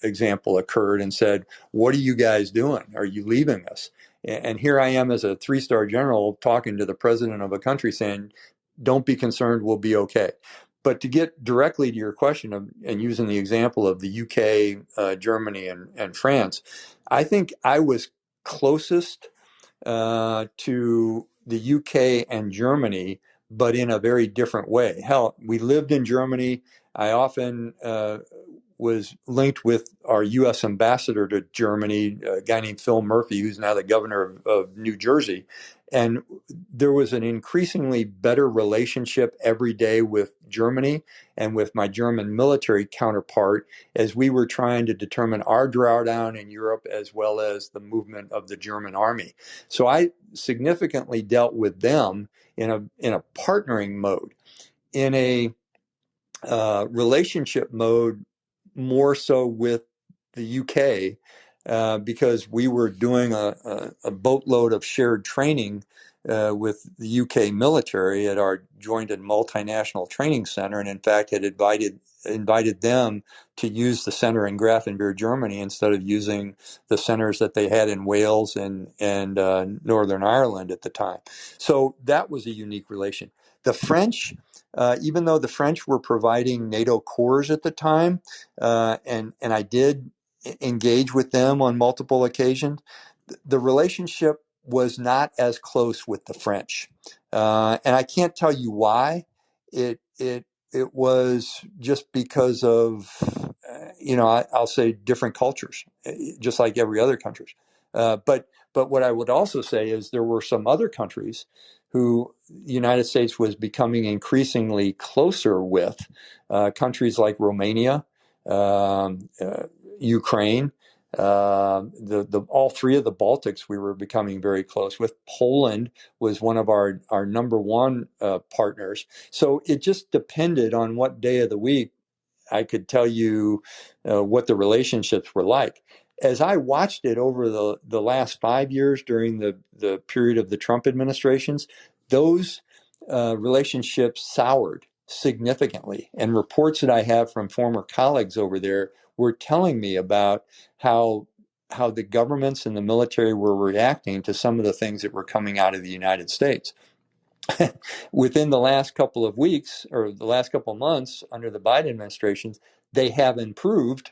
example occurred and said, "What are you guys doing? Are you leaving us?" And here I am as a 3-star general talking to the president of a country saying, "Don't be concerned, we'll be okay." But to get directly to your question and using the example of the UK, Germany, and France, I think I was closest to the UK and Germany, but in a very different way. Hell, we lived in Germany. I often was linked with our U.S. ambassador to Germany, a guy named Phil Murphy, who's now the governor of New Jersey. And there was an increasingly better relationship every day with Germany and with my German military counterpart as we were trying to determine our drawdown in Europe as well as the movement of the German army. So I significantly dealt with them in a partnering mode, in a relationship mode, more so with the UK, because we were doing a boatload of shared training with the UK military at our joint and multinational training center, and in fact had invited them to use the center in Grafenwehr, Germany, instead of using the centers that they had in Wales and Northern Ireland at the time. So that was a unique relation. The French, even though the French were providing NATO corps at the time, and I did engage with them on multiple occasions, the relationship was not as close with the French, and I can't tell you why. It was just because of I'll say different cultures, just like every other country. But what I would also say is there were some other countries who the United States was becoming increasingly closer with, countries like Romania, Ukraine, all 3 of the Baltics we were becoming very close with. Poland was one of our number one partners. So it just depended on what day of the week I could tell you what the relationships were like. As I watched it over the last 5 years during the period of the Trump administrations, those relationships soured significantly. And reports that I have from former colleagues over there were telling me about how the governments and the military were reacting to some of the things that were coming out of the United States. Within the last couple of weeks or the last couple of months under the Biden administration, they have improved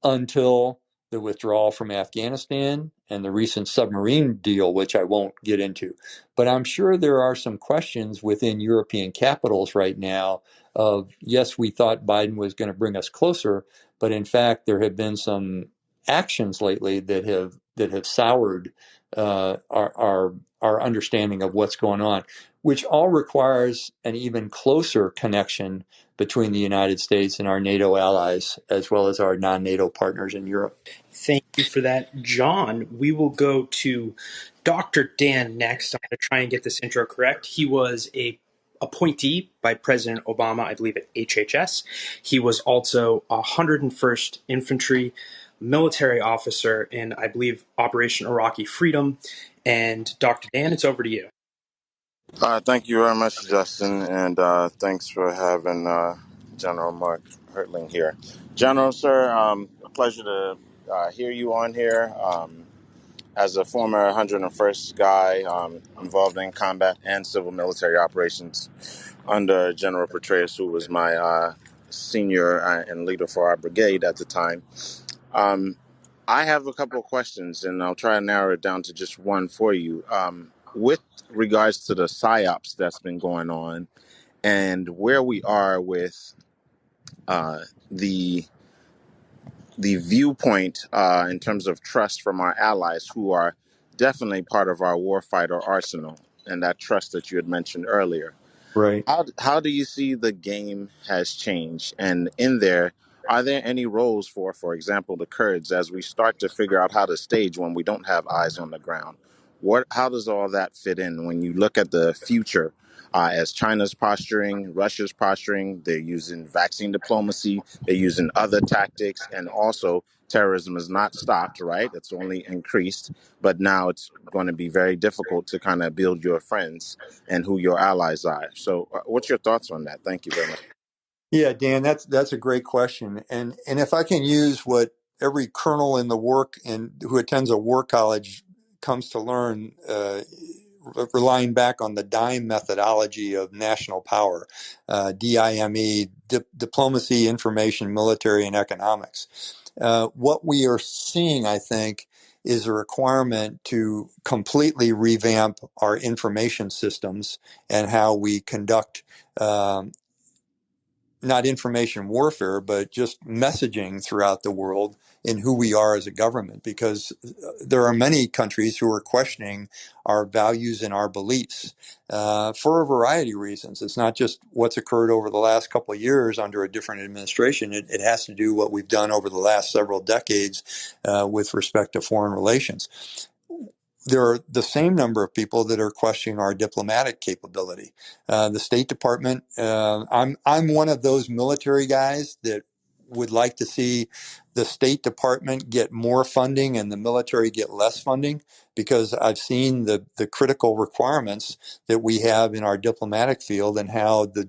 until the withdrawal from Afghanistan and the recent submarine deal, which I won't get into. But I'm sure there are some questions within European capitals right now of, yes, we thought Biden was going to bring us closer, but in fact, there have been some actions lately that have soured our understanding of what's going on, which all requires an even closer connection between the United States and our NATO allies, as well as our non-NATO partners in Europe. Thank you for that, John. We will go to Dr. Dan next. I'm going to try and get this intro correct. He was a appointee by President Obama, I believe, at HHS. He was also a 101st Infantry military officer in, I believe, Operation Iraqi Freedom. And Dr. Dan, it's over to you. Thank you very much, Justin, and thanks for having General Mark Hertling here. General, sir, a pleasure to hear you on here. As a former 101st guy involved in combat and civil military operations under General Petraeus, who was my senior and leader for our brigade at the time, I have a couple of questions, and I'll try to narrow it down to just one for you. With regards to the PSYOPs that's been going on and where we are with the the viewpoint in terms of trust from our allies who are definitely part of our warfighter arsenal, and that trust that you had mentioned earlier. Right. How do you see the game has changed? And in there, are there any roles for example, the Kurds as we start to figure out how to stage when we don't have eyes on the ground? How does all that fit in when you look at the future? As China's posturing, Russia's posturing, they're using vaccine diplomacy, they're using other tactics, and also terrorism has not stopped, right? It's only increased, but now it's going to be very difficult to kind of build your friends and who your allies are. So, what's your thoughts on that? Thank you very much. Yeah, Dan, that's a great question, and if I can use what every colonel in the work and who attends a war college comes to learn, relying back on the DIME methodology of national power, DIME, diplomacy, information, military, and economics. What we are seeing, I think, is a requirement to completely revamp our information systems and how we conduct not information warfare, but just messaging throughout the world in who we are as a government, because there are many countries who are questioning our values and our beliefs for a variety of reasons. It's not just what's occurred over the last couple of years under a different administration. It has to do what we've done over the last several decades with respect to foreign relations. There are the same number of people that are questioning our diplomatic capability. The State Department. I'm one of those military guys that would like to see the State Department get more funding and the military get less funding, because I've seen the critical requirements that we have in our diplomatic field and how the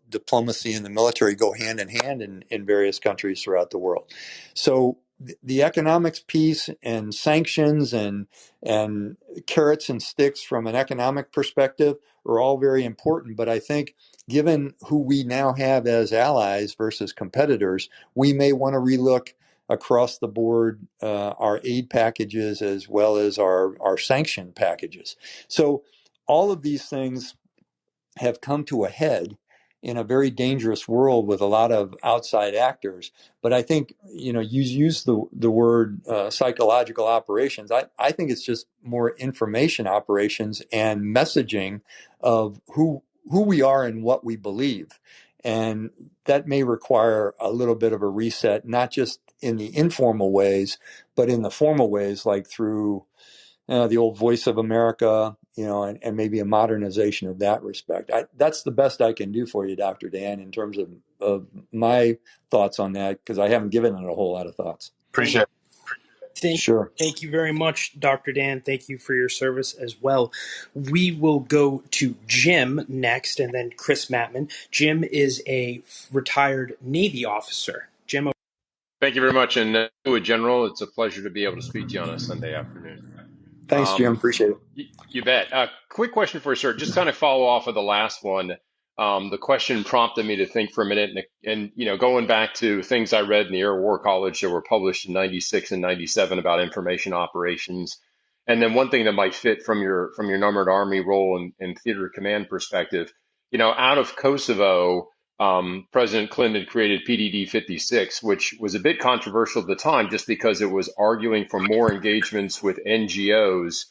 diplomacy and the military go hand in hand in various countries throughout the world. So the economics piece and sanctions and carrots and sticks from an economic perspective are all very important. But I think given who we now have as allies versus competitors, we may want to relook across the board our aid packages as well as our sanction packages. So all of these things have come to a head in a very dangerous world with a lot of outside actors. But I think, you use the word psychological operations. I think it's just more information operations and messaging of who we are and what we believe. And that may require a little bit of a reset, not just in the informal ways, but in the formal ways, like through the old Voice of America, and maybe a modernization of that respect. That's the best I can do for you, Dr. Dan, in terms of my thoughts on that, because I haven't given it a whole lot of thoughts. Appreciate it. Sure. Thank you very much, Dr. Dan. Thank you for your service as well. We will go to Jim next, and then Chris Mattman. Jim is a retired Navy officer. Jim. Thank you very much. And General, it's a pleasure to be able to speak to you on a Sunday afternoon. Thanks, Jim. Appreciate it. You bet. Quick question for you, sir. Just kind of follow off of the last one. The question prompted me to think for a minute, and going back to things I read in the Air War College that were published in '96 and '97 about information operations, and then one thing that might fit from your numbered army role and theater command perspective, out of Kosovo, President Clinton created PDD 56, which was a bit controversial at the time, just because it was arguing for more engagements with NGOs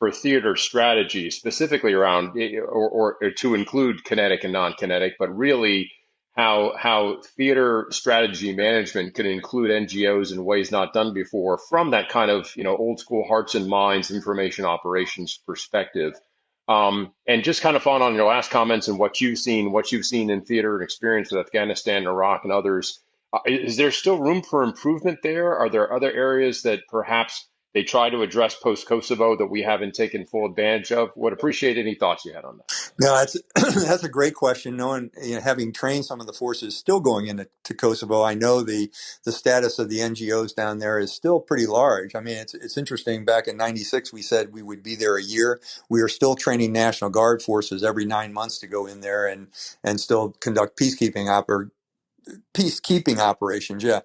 for theater strategy, specifically around or to include kinetic and non-kinetic, but really how theater strategy management could include NGOs in ways not done before from that kind of old school hearts and minds information operations perspective. And just kind of following on your last comments and what you've seen in theater and experience with Afghanistan, Iraq, and others, is there still room for improvement there? Are there other areas that perhaps they try to address post-Kosovo that we haven't taken full advantage of? Would appreciate any thoughts you had on that. No, that's a great question. Knowing, having trained some of the forces still going into Kosovo, I know the status of the NGOs down there is still pretty large. I mean, it's interesting. Back in '96, we said we would be there a year. We are still training National Guard forces every 9 months to go in there and still conduct peacekeeping operations. Yeah.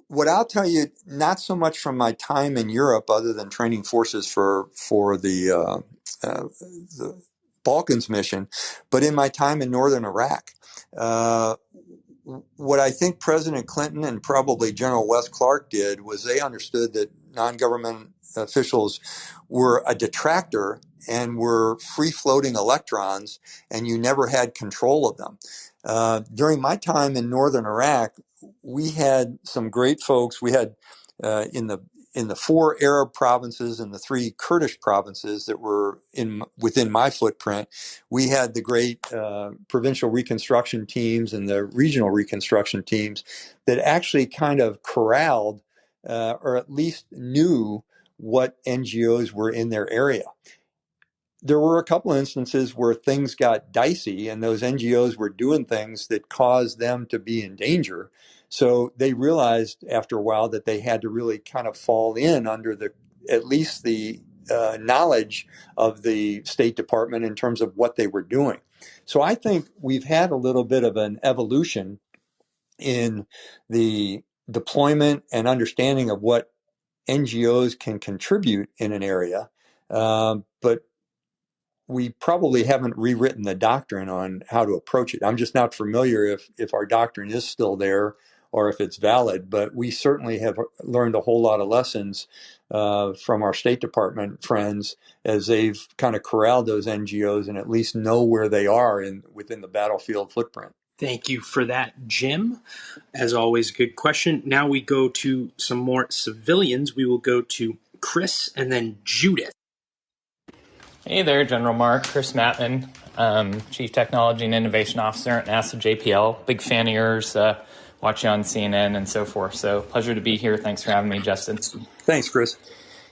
What I'll tell you, not so much from my time in Europe, other than training forces for the Balkans mission, but in my time in northern Iraq, what I think President Clinton and probably General Wes Clark did was they understood that non-government officials were a detractor and were free-floating electrons, and you never had control of them. During my time in northern Iraq, we had some great folks. We had in the 4 Arab provinces and the 3 Kurdish provinces that were within my footprint, we had the great provincial reconstruction teams and the regional reconstruction teams that actually kind of corralled or at least knew what NGOs were in their area. There were a couple of instances where things got dicey and those NGOs were doing things that caused them to be in danger. So they realized after a while that they had to really kind of fall in under at least the knowledge of the State Department in terms of what they were doing. So I think we've had a little bit of an evolution in the deployment and understanding of what NGOs can contribute in an area. But we probably haven't rewritten the doctrine on how to approach it. I'm just not familiar if our doctrine is still there or if it's valid, but we certainly have learned a whole lot of lessons from our State Department friends as they've kind of corralled those NGOs and at least know where they are within the battlefield footprint. Thank you for that, Jim. As always, good question. Now we go to some more civilians. We will go to Chris and then Judith. Hey there, General Mark. Chris Mattman, Chief Technology and Innovation Officer at NASA JPL. Big fan of yours. Watch you on CNN and so forth. So pleasure to be here. Thanks for having me, Justin. Thanks, Chris.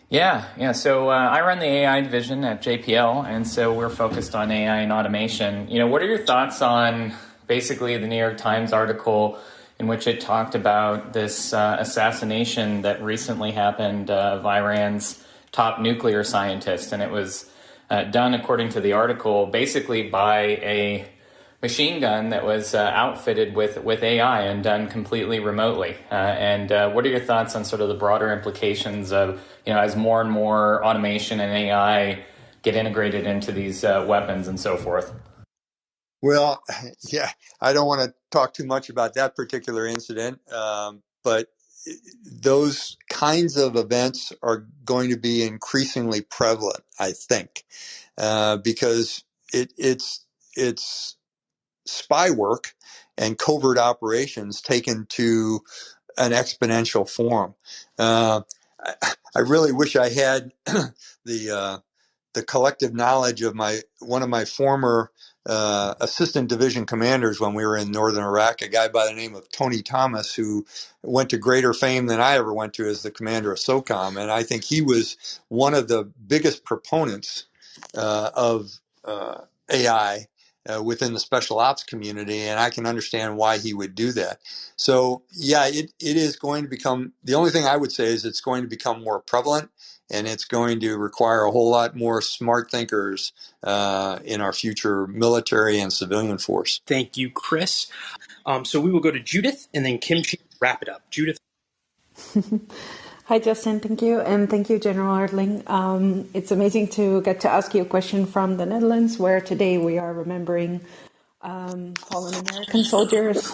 Yeah. So I run the AI division at JPL, and so we're focused on AI and automation. What are your thoughts on basically the New York Times article in which it talked about this assassination that recently happened of Iran's top nuclear scientist, and it was done, according to the article, basically by a machine gun that was outfitted with AI and done completely remotely. And what are your thoughts on sort of the broader implications of, as more and more automation and AI get integrated into these weapons and so forth? Well, yeah, I don't want to talk too much about that particular incident, but those kinds of events are going to be increasingly prevalent, I think, because it's spy work and covert operations taken to an exponential form. I really wish I had the collective knowledge of one of my former assistant division commanders when we were in northern Iraq, a guy by the name of Tony Thomas, who went to greater fame than I ever went to as the commander of SOCOM. And I think he was one of the biggest proponents of AI within the special ops community, and I can understand why he would do that. So, yeah, it is going to become, the only thing I would say is it's going to become more prevalent, and it's going to require a whole lot more smart thinkers in our future military and civilian force. Thank you, Chris. So we will go to Judith and then Kim to wrap it up. Judith. Hi, Justin. Thank you. And thank you, General Hertling. It's amazing to get to ask you a question from the Netherlands, where today we are remembering fallen American soldiers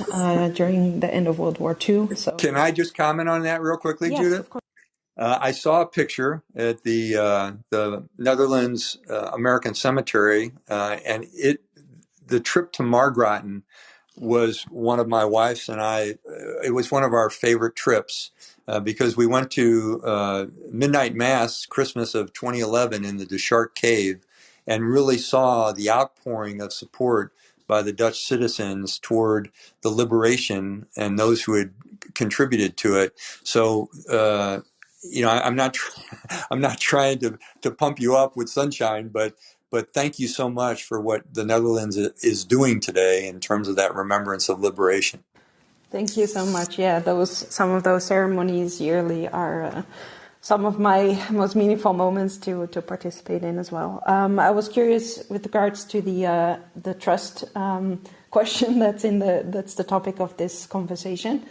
during the end of World War II. So, can I just comment on that real quickly, yes, Judith? Of course. I saw a picture at the Netherlands American Cemetery, and the trip to Margraten was one of my wife's and I. It was one of our favorite trips because we went to midnight mass Christmas of 2011 in the Deschark Cave, and really saw the outpouring of support by the Dutch citizens toward the liberation and those who had contributed to it. So. I'm not trying to pump you up with sunshine, but thank you so much for what the Netherlands is doing today in terms of that remembrance of liberation. Thank you so much. Yeah, some of those ceremonies yearly are some of my most meaningful moments to participate in as well. I was curious with regards to the trust question that's the topic of this conversation.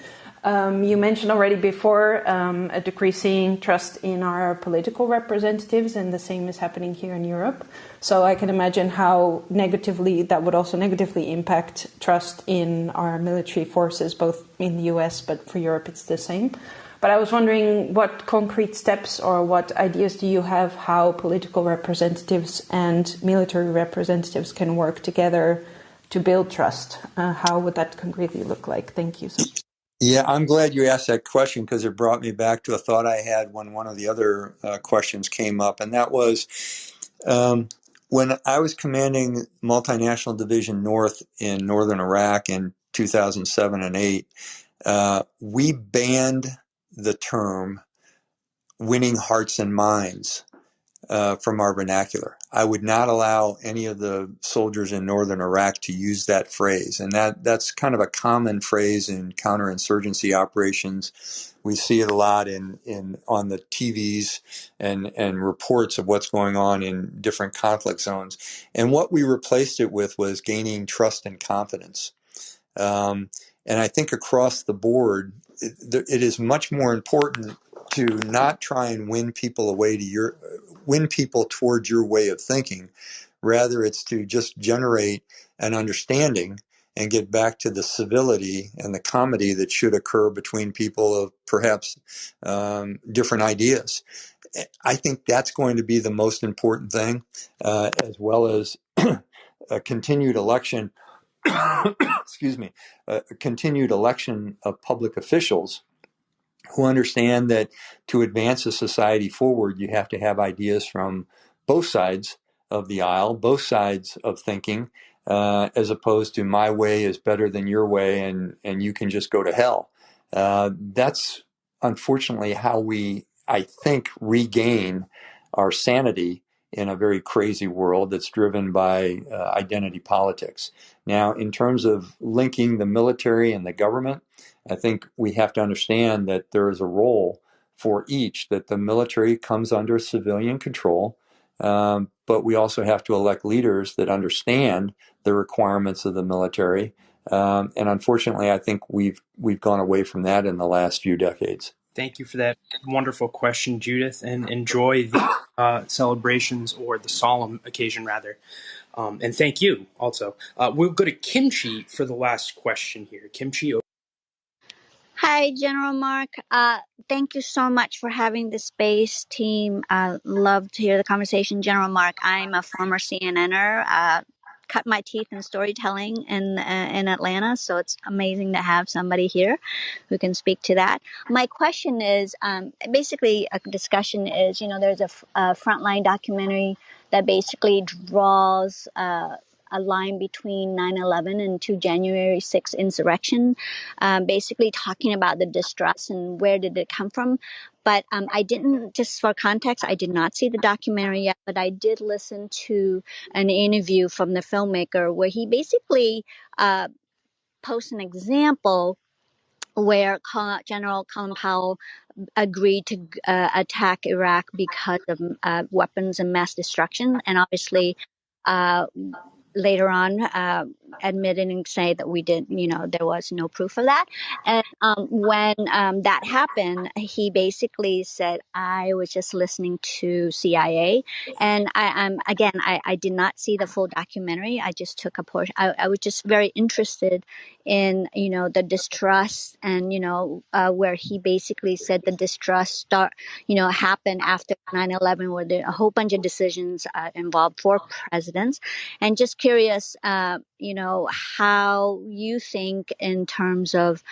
You mentioned already before a decreasing trust in our political representatives, and the same is happening here in Europe. So I can imagine how that would also negatively impact trust in our military forces, both in the US, but for Europe it's the same. But I was wondering what concrete steps or what ideas do you have how political representatives and military representatives can work together to build trust? How would that concretely look like? Thank you so much. Yeah, I'm glad you asked that question because it brought me back to a thought I had when one of the other questions came up, and that was when I was commanding Multinational Division North in northern Iraq in 2007 and 8, we banned the term winning hearts and minds from our vernacular. I would not allow any of the soldiers in northern Iraq to use that phrase. And that's kind of a common phrase in counterinsurgency operations. We see it a lot on the TVs and reports of what's going on in different conflict zones. And what we replaced it with was gaining trust and confidence. And I think across the board, it is much more important to not try and win people towards your way of thinking. Rather, it's to just generate an understanding and get back to the civility and the comedy that should occur between people of perhaps different ideas. I think that's going to be the most important thing, as well as a continued election. Excuse me, a continued election of public officials who understand that to advance a society forward, you have to have ideas from both sides of the aisle, both sides of thinking, as opposed to my way is better than your way and you can just go to hell. That's unfortunately how we, I think, regain our sanity in a very crazy world that's driven by identity politics. Now, in terms of linking the military and the government, I think we have to understand that there is a role for each, that the military comes under civilian control, but we also have to elect leaders that understand the requirements of the military. And unfortunately, I think we've gone away from that in the last few decades. Thank you for that wonderful question, Judith, and enjoy the celebrations, or the solemn occasion, rather. And thank you also. We'll go to Kimchi for the last question here. Kimchi. Hi, General Mark. Thank you so much for having the space team. Love to hear the conversation. General Mark, I'm a former CNNer. Cut my teeth in storytelling in Atlanta, so it's amazing to have somebody here who can speak to that. My question is, basically a discussion is, there's a Frontline documentary that basically draws a line between 9/11 and to January 6th insurrection, basically talking about the distress and where did it come from. But I didn't, just for context, I did not see the documentary yet, but I did listen to an interview from the filmmaker where he basically posts an example where General Colin Powell agreed to attack Iraq because of weapons of mass destruction, and obviously later on admitted and say that we did, there was no proof of that. And when that happened, he basically said, I was just listening to CIA. And I did not see the full documentary. I just took a portion. I was just very interested in, the distrust and, where he basically said the distrust happened after 9/11, where there a whole bunch of decisions involved 4 presidents. And just curious, how you think in terms of,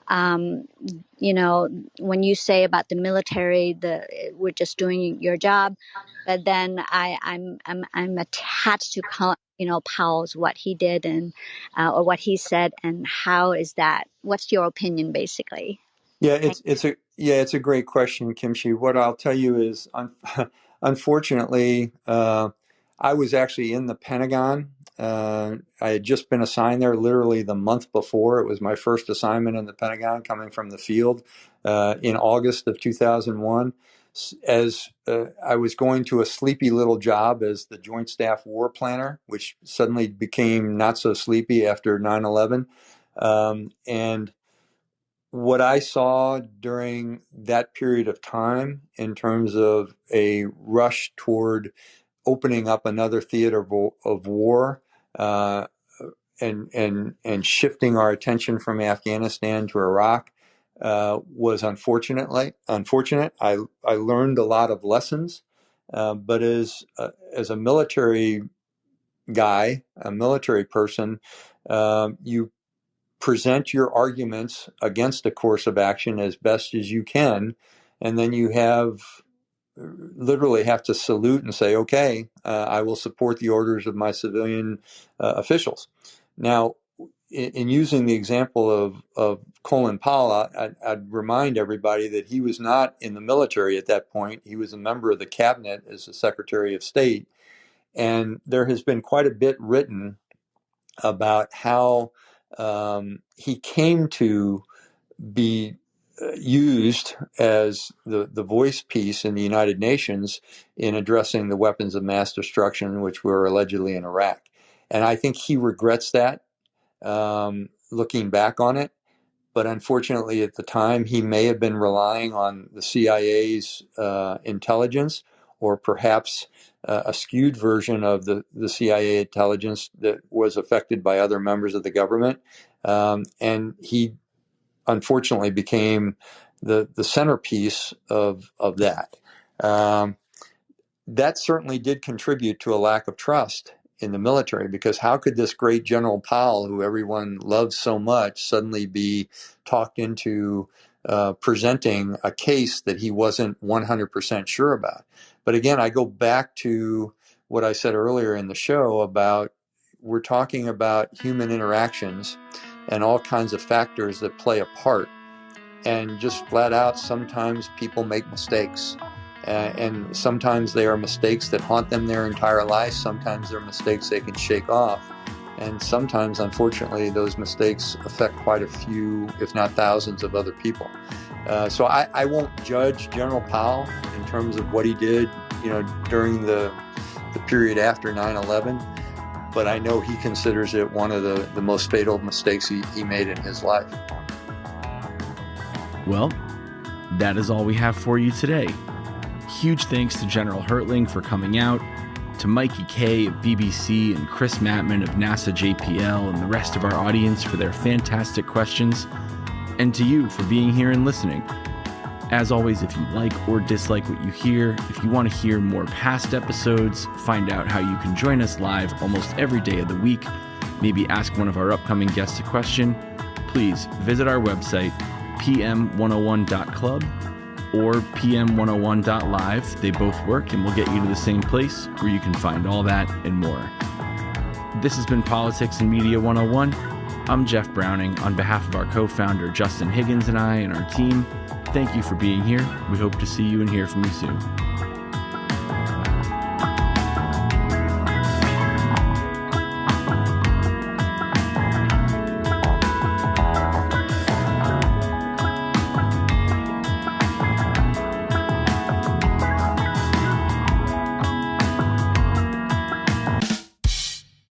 when you say about the military, we're just doing your job, but then I'm attached to Powell's, what he did and or what he said, and how is that? What's your opinion, basically? Yeah, it's a great question, Kimchi. What I'll tell you is, unfortunately, I was actually in the Pentagon. I had just been assigned there literally the month before. It was my first assignment in the Pentagon, coming from the field in August of 2001. As I was going to a sleepy little job as the Joint Staff War Planner, which suddenly became not so sleepy after 9/11, and what I saw during that period of time in terms of a rush toward opening up another theater of war, and shifting our attention from Afghanistan to Iraq, was unfortunate. I learned a lot of lessons, but as a military guy, a military person, you present your arguments against a course of action as best as you can, and then you literally have to salute and say, okay, I will support the orders of my civilian officials. Now, in using the example of Colin Powell, I'd remind everybody that he was not in the military at that point. He was a member of the cabinet as the Secretary of State. And there has been quite a bit written about how he came to be used as the voice piece in the United Nations in addressing the weapons of mass destruction, which were allegedly in Iraq. And I think he regrets that, looking back on it. But unfortunately, at the time, he may have been relying on the CIA's intelligence, or perhaps a skewed version of the CIA intelligence that was affected by other members of the government. And he unfortunately became the centerpiece of that. That certainly did contribute to a lack of trust in the military, because how could this great General Powell, who everyone loves so much, suddenly be talked into presenting a case that he wasn't 100% sure about? But again, I go back to what I said earlier in the show about, we're talking about human interactions and all kinds of factors that play a part. And just flat out, sometimes people make mistakes. And sometimes they are mistakes that haunt them their entire life. Sometimes they're mistakes they can shake off. And sometimes, unfortunately, those mistakes affect quite a few, if not thousands, of other people. So I won't judge General Powell in terms of what he did, during the period after 9/11. But I know he considers it one of the most fatal mistakes he made in his life. Well, that is all we have for you today. Huge thanks to General Hertling for coming out, to Mikey Kay of BBC and Chris Mattman of NASA JPL and the rest of our audience for their fantastic questions, and to you for being here and listening. As always, if you like or dislike what you hear, if you want to hear more past episodes, find out how you can join us live almost every day of the week, maybe ask one of our upcoming guests a question, please visit our website, pm101.club or pm101.live. They both work and will get you to the same place where you can find all that and more. This has been Politics and Media 101. I'm Jeff Browning. On behalf of our co-founder Justin Higgins and I and our team, thank you for being here. We hope to see you and hear from you soon.